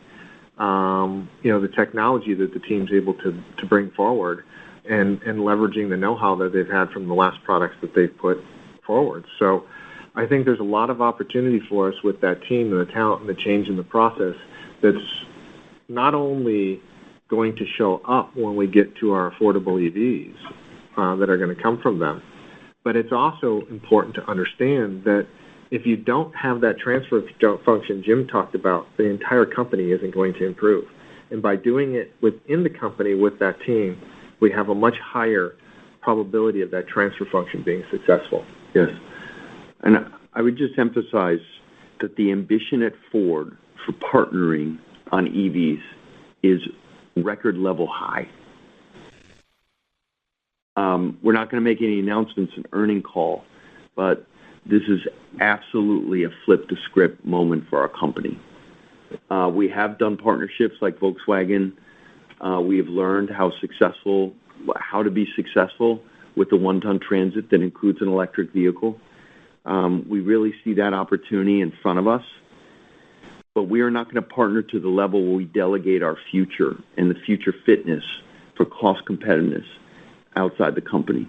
the technology that the team's able to bring forward and leveraging the know-how that they've had from the last products that they've put forward. So I think there's a lot of opportunity for us with that team and the talent and the change in the process that's not only going to show up when we get to our affordable EVs that are going to come from them, but it's also important to understand that if you don't have that transfer function Jim talked about, the entire company isn't going to improve. And by doing it within the company with that team, we have a much higher probability of that transfer function being successful. Yes. And I would just emphasize that the ambition at Ford for partnering on EVs is record level high. We're not going to make any announcements in earnings call, but this is absolutely a flip the script moment for our company. We have done partnerships like Volkswagen. We have learned how to be successful with the one-ton Transit that includes an electric vehicle. We really see that opportunity in front of us. But we are not going to partner to the level where we delegate our future and the future fitness for cost competitiveness outside the company.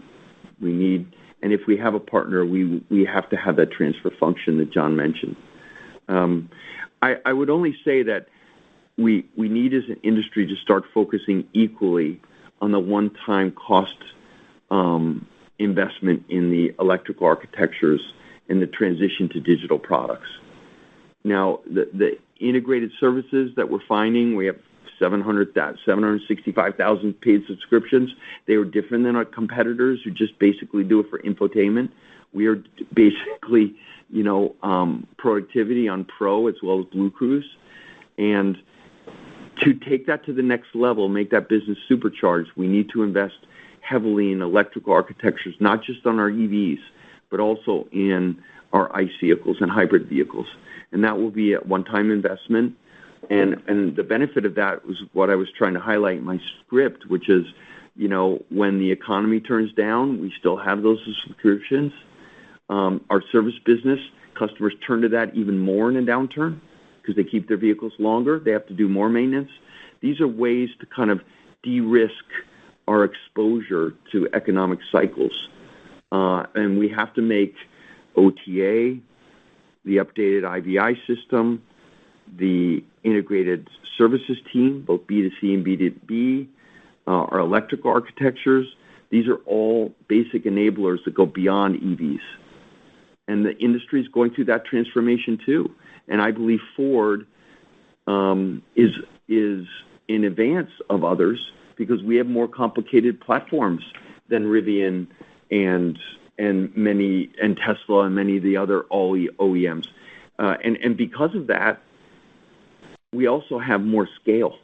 And if we have a partner, we have to have that transfer function that John mentioned. I would only say that we need as an industry to start focusing equally on the one-time cost investment in the electrical architectures and the transition to digital products. Now, the integrated services that we're finding, we have 765,000 paid subscriptions. They are different than our competitors who just basically do it for infotainment. We are basically, productivity on Pro as well as Blue Cruise. And to take that to the next level, make that business supercharged, we need to invest heavily in electrical architectures, not just on our EVs, but also in our ICE vehicles and hybrid vehicles. And that will be a one-time investment. And the benefit of that was what I was trying to highlight in my script, which is, when the economy turns down, we still have those subscriptions. Our service business, customers turn to that even more in a downturn because they keep their vehicles longer. They have to do more maintenance. These are ways to kind of de-risk our exposure to economic cycles. And we have to make OTA, the updated IVI system, the integrated services team, both B2C and B2B, our electrical architectures. These are all basic enablers that go beyond EVs. And the industry is going through that transformation too. And I believe Ford is in advance of others because we have more complicated platforms than Rivian and Tesla and many of the other OEMs. And because of that, we also have more scale.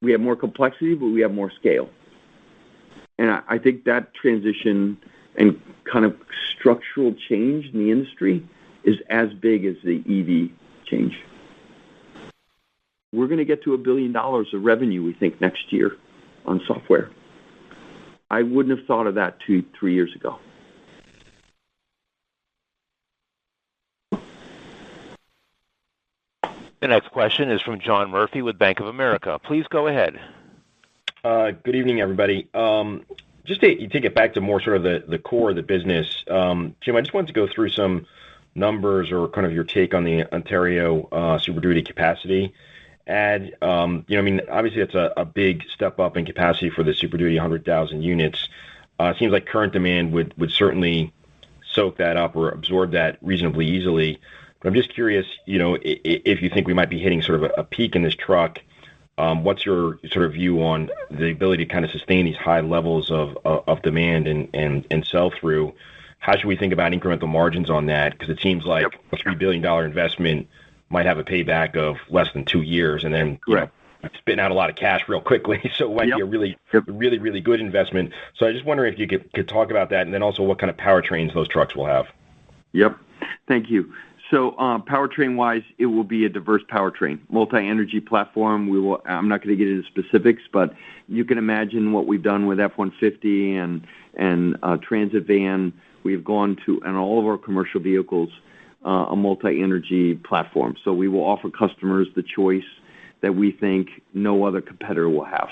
We have more complexity, but we have more scale. And I think that transition and kind of structural change in the industry is as big as the EV change. We're going to get to $1 billion of revenue, we think, next year on software. I wouldn't have thought of that 2-3 years ago. The next question is from John Murphy with Bank of America. Please go ahead. Good evening, everybody. Just to take it back to more sort of the core of the business, Jim, I just wanted to go through some numbers or kind of your take on the Ontario Super Duty capacity add. Obviously it's a big step up in capacity for the Super Duty, 100,000 units. It seems like current demand would certainly soak that up or absorb that reasonably easily. But I'm just curious, if you think we might be hitting sort of a peak in this truck. What's your sort of view on the ability to kind of sustain these high levels of demand and sell through? How should we think about incremental margins on that? Because it seems like a $3 billion investment might have a payback of less than 2 years, and then spitting out a lot of cash real quickly. So it might be a really, really good investment. So I just wondering if you could talk about that, and then also what kind of powertrains those trucks will have. Yep. Thank you. So powertrain-wise, it will be a diverse powertrain, multi-energy platform. I'm not going to get into specifics, but you can imagine what we've done with F-150 and Transit van. We've gone to, and all of our commercial vehicles, a multi-energy platform. So we will offer customers the choice that we think no other competitor will have.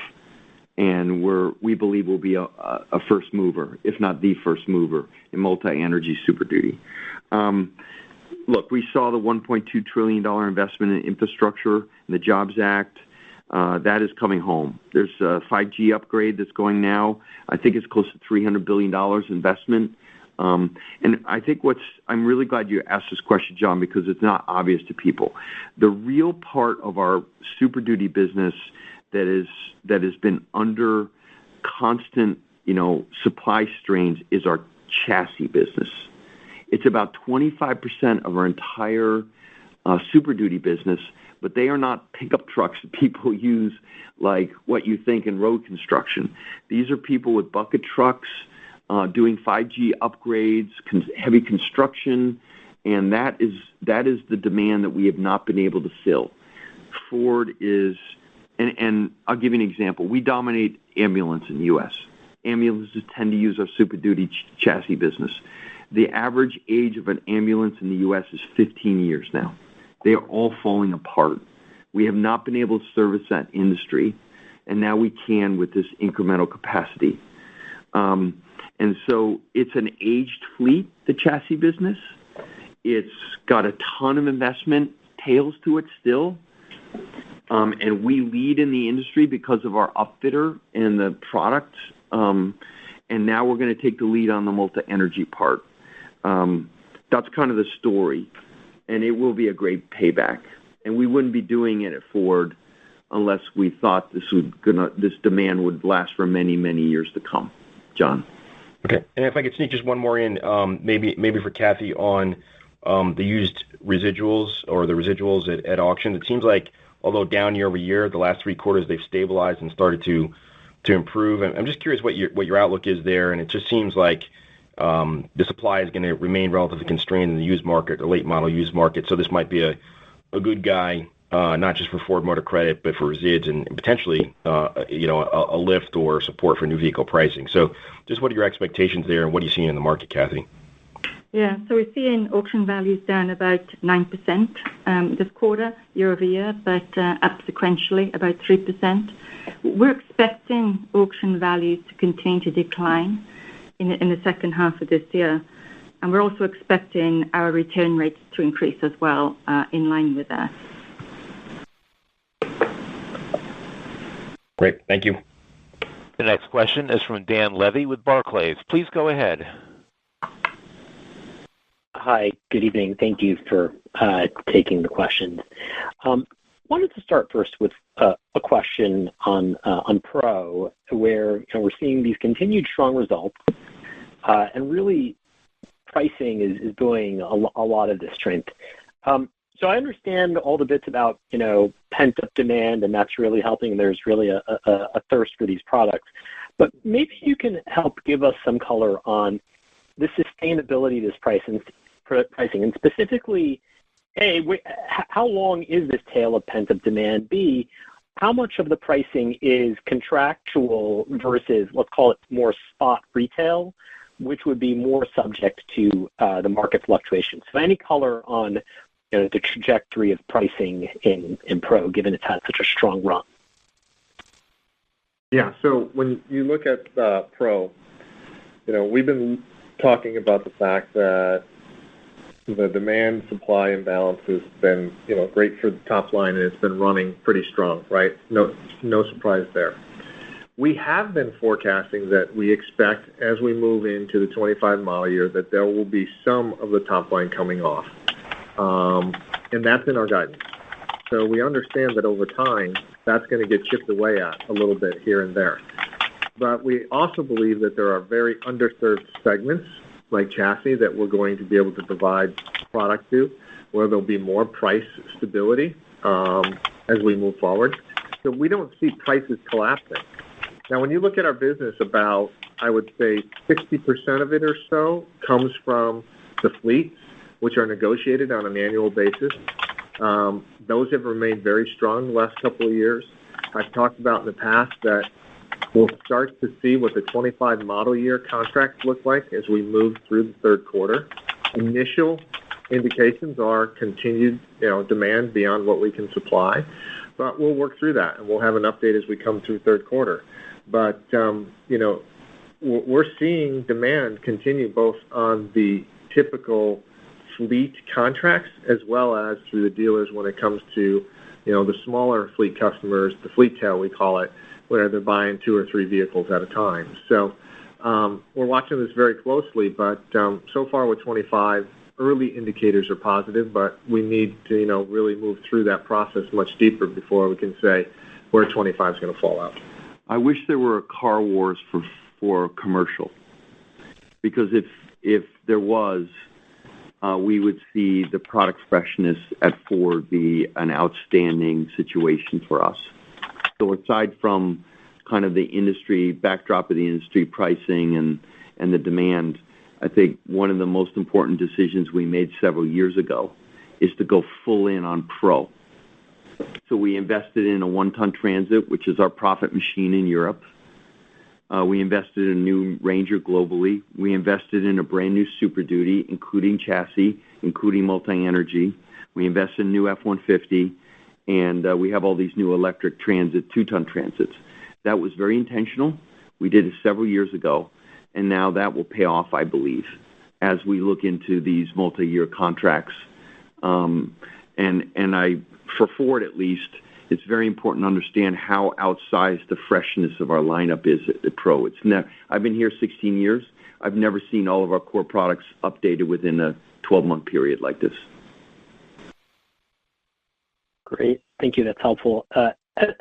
And we believe we'll be a first mover, if not the first mover, in multi-energy Super Duty. Look, we saw the $1.2 trillion investment in infrastructure in the Jobs Act. That is coming home. There's a 5G upgrade that's going now. I think it's close to $300 billion investment. And I think I'm really glad you asked this question, John, because it's not obvious to people. The real part of our Super Duty business that has been under constant, supply strains is our chassis business. It's about 25% of our entire Super Duty business, but they are not pickup trucks that people use like what you think in road construction. These are people with bucket trucks doing 5G upgrades, heavy construction, and that is the demand that we have not been able to fill. Ford is, and I'll give you an example. We dominate ambulance in the U.S. Ambulances tend to use our Super Duty chassis business. The average age of an ambulance in the U.S. is 15 years now. They are all falling apart. We have not been able to service that industry, and now we can with this incremental capacity. And so it's an aged fleet, the chassis business. It's got a ton of investment tails to it still. And we lead in the industry because of our upfitter and the product. And now we're going to take the lead on the multi-energy part. That's kind of the story. And it will be a great payback. And we wouldn't be doing it at Ford unless we thought this demand would last for many, many years to come. John. Okay. And if I could sneak just one more in, maybe for Kathy on the used residuals or the residuals at auction. It seems like, although down year over year, the last 3 quarters they've stabilized and started to improve. And I'm just curious what your outlook is there. And it just seems like the supply is going to remain relatively constrained in the used market, the late model used market. So this might be a good guy, not just for Ford Motor Credit, but for resids and potentially a lift or support for new vehicle pricing. So just what are your expectations there, and what are you seeing in the market, Kathy? Yeah, so we're seeing auction values down about 9% this quarter, year over year, but up sequentially about 3%. We're expecting auction values to continue to decline in the second half of this year. And we're also expecting our return rates to increase as well, in line with that. Great. Thank you. The next question is from Dan Levy with Barclays. Please go ahead. Hi, good evening. Thank you for taking the questions. Wanted to start first with a question on Pro, where we're seeing these continued strong results, and really pricing is doing a lot of this strength. So I understand all the bits about pent-up demand, and that's really helping. There's really a thirst for these products, but maybe you can help give us some color on the sustainability of this pricing, and specifically, A, how long is this tail of pent-up demand? B, how much of the pricing is contractual versus, let's call it, more spot retail, which would be more subject to the market fluctuations? So any color on the trajectory of pricing in Pro, given it's had such a strong run? Yeah, so when you look at Pro, we've been talking about the fact that the demand-supply imbalance has been, great for the top line, and it's been running pretty strong, right? No surprise there. We have been forecasting that we expect, as we move into the 25 model year, that there will be some of the top line coming off. And that's in our guidance. So we understand that over time, that's going to get chipped away at a little bit here and there. But we also believe that there are very underserved segments, like chassis, that we're going to be able to provide product to, where there'll be more price stability as we move forward. So we don't see prices collapsing. Now, when you look at our business, about, I would say, 60% of it or so comes from the fleets, which are negotiated on an annual basis. Those have remained very strong the last couple of years. I've talked about in the past that we'll start to see what the 25 model year contracts look like as we move through the third quarter. Initial indications are continued, demand beyond what we can supply, but we'll work through that and we'll have an update as we come through third quarter. But we're seeing demand continue both on the typical fleet contracts as well as through the dealers when it comes to the smaller fleet customers, the fleet tail we call it, where they're buying 2 or 3 vehicles at a time. So we're watching this very closely, but so far with 25, early indicators are positive, but we need to really move through that process much deeper before we can say where 25 is going to fall out. I wish there were a car wars for commercial, because if there was, we would see the product freshness at Ford be an outstanding situation for us. So aside from kind of the industry backdrop of the industry pricing and the demand, I think one of the most important decisions we made several years ago is to go full in on Pro. So we invested in a 1-ton Transit, which is our profit machine in Europe. We invested in a new Ranger globally. We invested in a brand new Super Duty, including chassis, including multi-energy. We invested in a new F-150, and we have all these new electric Transit, 2-ton Transits. That was very intentional. We did it several years ago, and now that will pay off, I believe, as we look into these multi-year contracts. For Ford at least, it's very important to understand how outsized the freshness of our lineup is at Pro. I've been here 16 years. I've never seen all of our core products updated within a 12-month period like this. Great. Thank you. That's helpful. As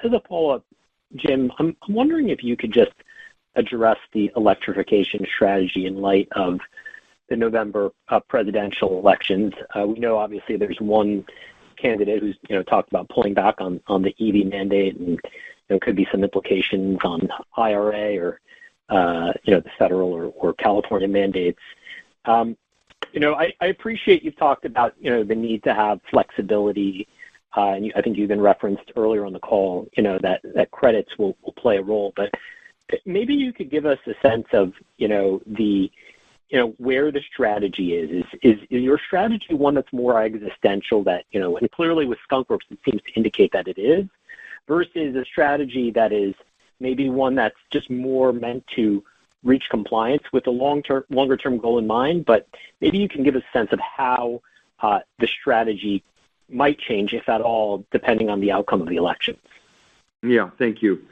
a follow-up, Jim, I'm wondering if you could just address the electrification strategy in light of the November presidential elections. We know obviously there's one candidate who's talked about pulling back on the EV mandate, and there could be some implications on IRA or the federal or California mandates. I appreciate you've talked about the need to have flexibility, and I think you've been referenced earlier on the call that credits will play a role, but maybe you could give us a sense of where the strategy is. Is your strategy one that's more existential that, and clearly with Skunk Works it seems to indicate that it is, versus a strategy that is maybe one that's just more meant to reach compliance with a longer term goal in mind, but maybe you can give us a sense of how the strategy might change, if at all, depending on the outcome of the elections. Yeah, thank you.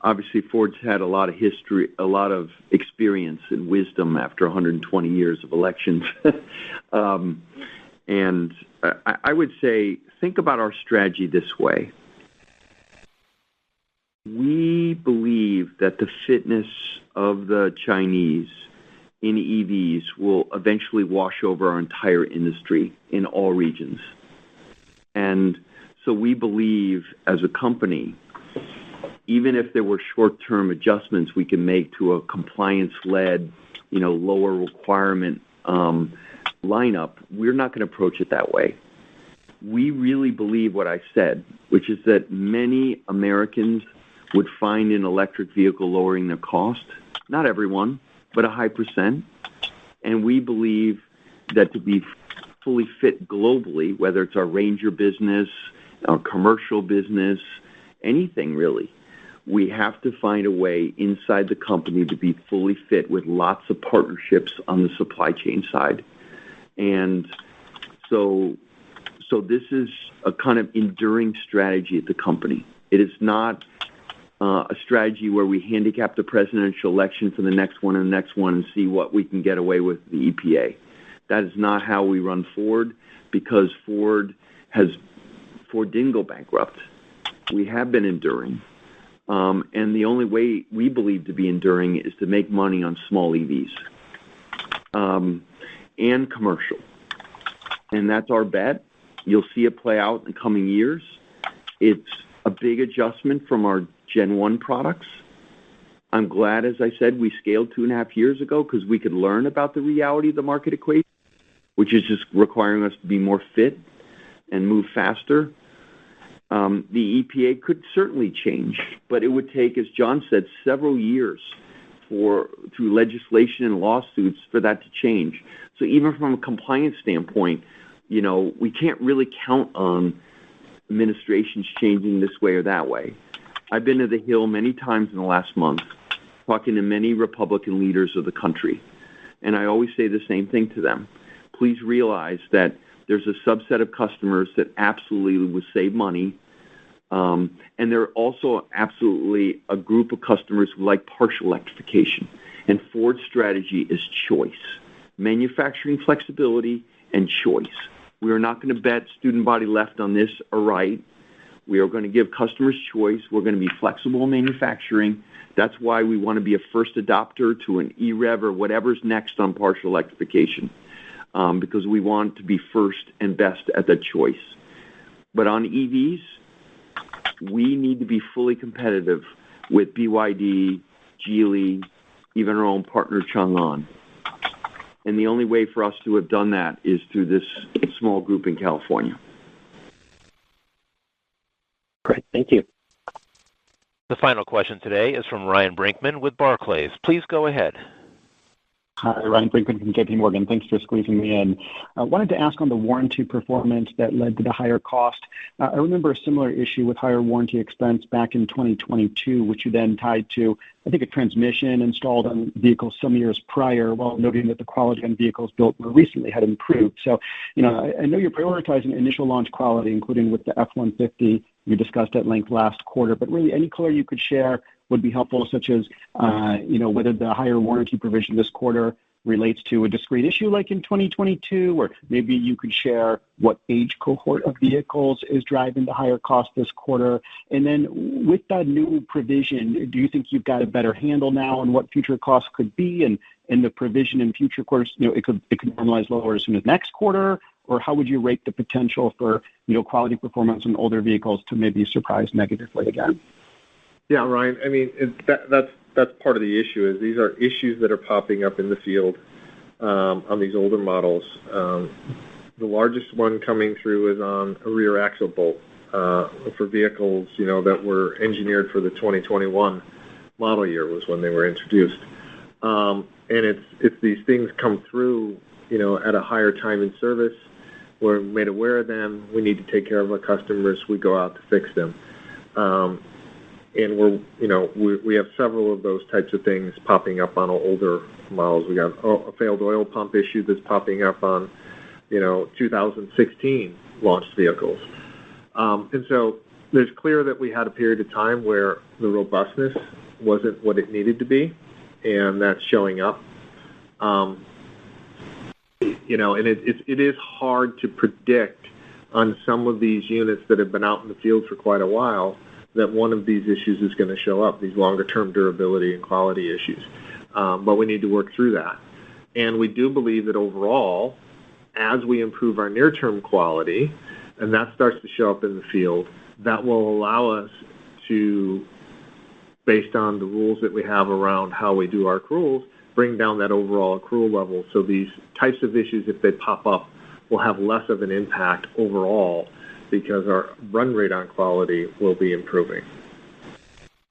Obviously, Ford's had a lot of history, a lot of experience and wisdom after 120 years of elections. And I would say, think about our strategy this way. We believe that the fitness of the Chinese in EVs will eventually wash over our entire industry in all regions. And so we believe as a company, even if there were short-term adjustments we can make to a compliance-led, lower requirement lineup, we're not going to approach it that way. We really believe what I said, which is that many Americans would find an electric vehicle lowering their cost. Not everyone, but a high percent. And we believe that to be fully fit globally, whether it's our Ranger business, our commercial business, anything really, we have to find a way inside the company to be fully fit with lots of partnerships on the supply chain side. And so this is a kind of enduring strategy at the company. It is not a strategy where we handicap the presidential election for the next one and the next one and see what we can get away with the EPA. That is not how we run Ford, because Ford didn't go bankrupt. We have been enduring. And the only way we believe to be enduring is to make money on small EVs and commercial. And that's our bet. You'll see it play out in coming years. It's a big adjustment from our Gen 1 products. I'm glad, as I said, we scaled 2.5 years ago because we could learn about the reality of the market equation. which is just requiring us to be more fit and move faster. The EPA could certainly change, but it would take, as John said, several years through legislation and lawsuits for that to change. So even from a compliance standpoint, we can't really count on administrations changing this way or that way. I've been to the Hill many times in the last month, talking to many Republican leaders of the country, and I always say the same thing to them. Please realize that there's a subset of customers that absolutely will save money, and there are also absolutely a group of customers who like partial electrification. And Ford's strategy is choice, manufacturing flexibility, and choice. We are not going to bet student body left on this or right. We are going to give customers choice. We're going to be flexible in manufacturing. That's why we want to be a first adopter to an EREV or whatever's next on partial electrification, because we want to be first and best at that choice. But on EVs, we need to be fully competitive with BYD, Geely, even our own partner Chang'an. And the only way for us to have done that is through this small group in California. Great, thank you. The final question today is from Ryan Brinkman with Barclays. Please go ahead. Hi, Ryan Brinkman from JP Morgan. Thanks for squeezing me in. I wanted to ask on the warranty performance that led to the higher cost. I remember a similar issue with higher warranty expense back in 2022, which you then tied to, I think, a transmission installed on vehicles some years prior, while noting that the quality on vehicles built more recently had improved. So, I know you're prioritizing initial launch quality, including with the F-150 you discussed at length last quarter, but really any color you could share would be helpful, such as, whether the higher warranty provision this quarter relates to a discrete issue like in 2022, or maybe you could share what age cohort of vehicles is driving the higher cost this quarter. And then with that new provision, do you think you've got a better handle now on what future costs could be, and the provision in future quarters, it could normalize lower as soon as next quarter? Or how would you rate the potential for, quality performance on older vehicles to maybe surprise negatively again? Yeah, Ryan. I mean, that's part of the issue. Is these are issues that are popping up in the field on these older models. The largest one coming through is on a rear axle bolt for vehicles, that were engineered for the 2021 model year was when they were introduced. And it's these things come through, at a higher time in service. We're made aware of them. We need to take care of our customers. We go out to fix them. And we have several of those types of things popping up on older models. We got a failed oil pump issue that's popping up on, 2016 launched vehicles. And so there's clear that we had a period of time where the robustness wasn't what it needed to be, and that's showing up. And it is hard to predict on some of these units that have been out in the field for quite a while that one of these issues is going to show up, these longer-term durability and quality issues. But we need to work through that. And we do believe that overall, as we improve our near-term quality, and that starts to show up in the field, that will allow us to, based on the rules that we have around how we do our accruals, bring down that overall accrual level. So these types of issues, if they pop up, will have less of an impact overall because our run rate on quality will be improving.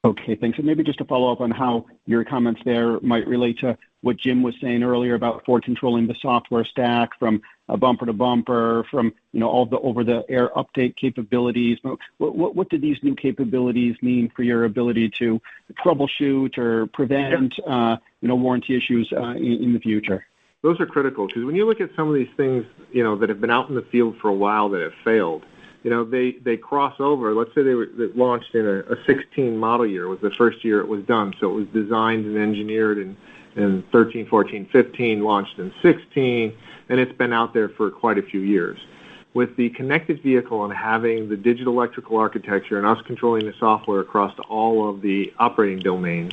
Okay, thanks. And maybe just to follow up on how your comments there might relate to what Jim was saying earlier about Ford controlling the software stack from bumper to bumper, from all the over-the-air update capabilities. What do these new capabilities mean for your ability to troubleshoot or prevent warranty issues in the future? Those are critical because when you look at some of these things that have been out in the field for a while that have failed, they cross over. Let's say they launched in a 16 model year was the first year it was done. So it was designed and engineered in 13, 14, 15, launched in 16, and it's been out there for quite a few years. With the connected vehicle and having the digital electrical architecture and us controlling the software across all of the operating domains,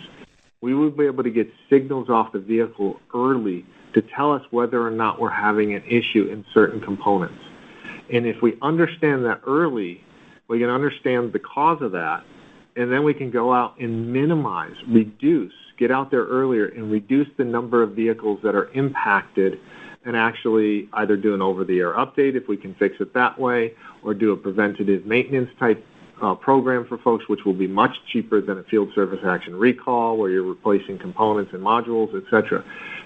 we would be able to get signals off the vehicle early to tell us whether or not we're having an issue in certain components. And if we understand that early, we can understand the cause of that, and then we can go out and minimize, reduce, get out there earlier and reduce the number of vehicles that are impacted and actually either do an over-the-air update if we can fix it that way, or do a preventative maintenance type program for folks, which will be much cheaper than a field service action recall where you're replacing components and modules, etc.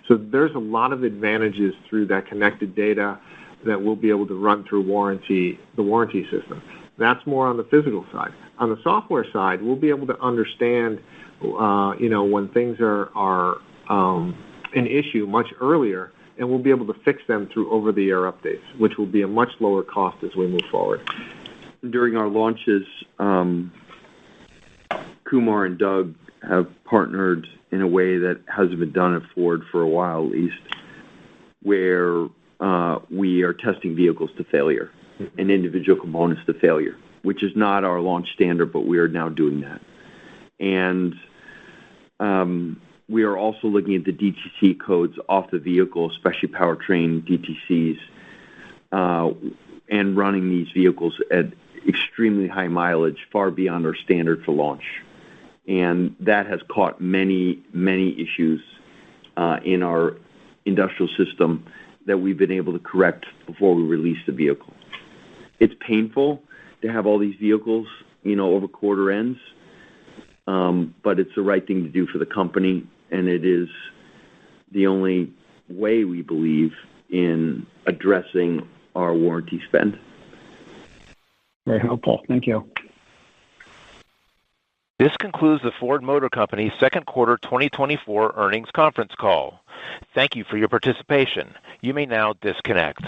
So there's a lot of advantages through that connected data that we'll be able to run through the warranty system. That's more on the physical side. On the software side, we'll be able to understand, when things are an issue much earlier, and we'll be able to fix them through over-the-air updates, which will be a much lower cost as we move forward. During our launches, Kumar and Doug have partnered in a way that hasn't been done at Ford for a while, at least, where we are testing vehicles to failure and individual components to failure, which is not our launch standard, but we are now doing that. And we are also looking at the DTC codes off the vehicle, especially powertrain DTCs, and running these vehicles at extremely high mileage, far beyond our standard for launch. And that has caught many, many issues in our industrial system that we've been able to correct before we release the vehicle. It's painful to have all these vehicles, over quarter ends, but it's the right thing to do for the company, and it is the only way we believe in addressing our warranty spend. Very helpful. Thank you. This concludes the Ford Motor Company second quarter 2024 earnings conference call. Thank you for your participation. You may now disconnect.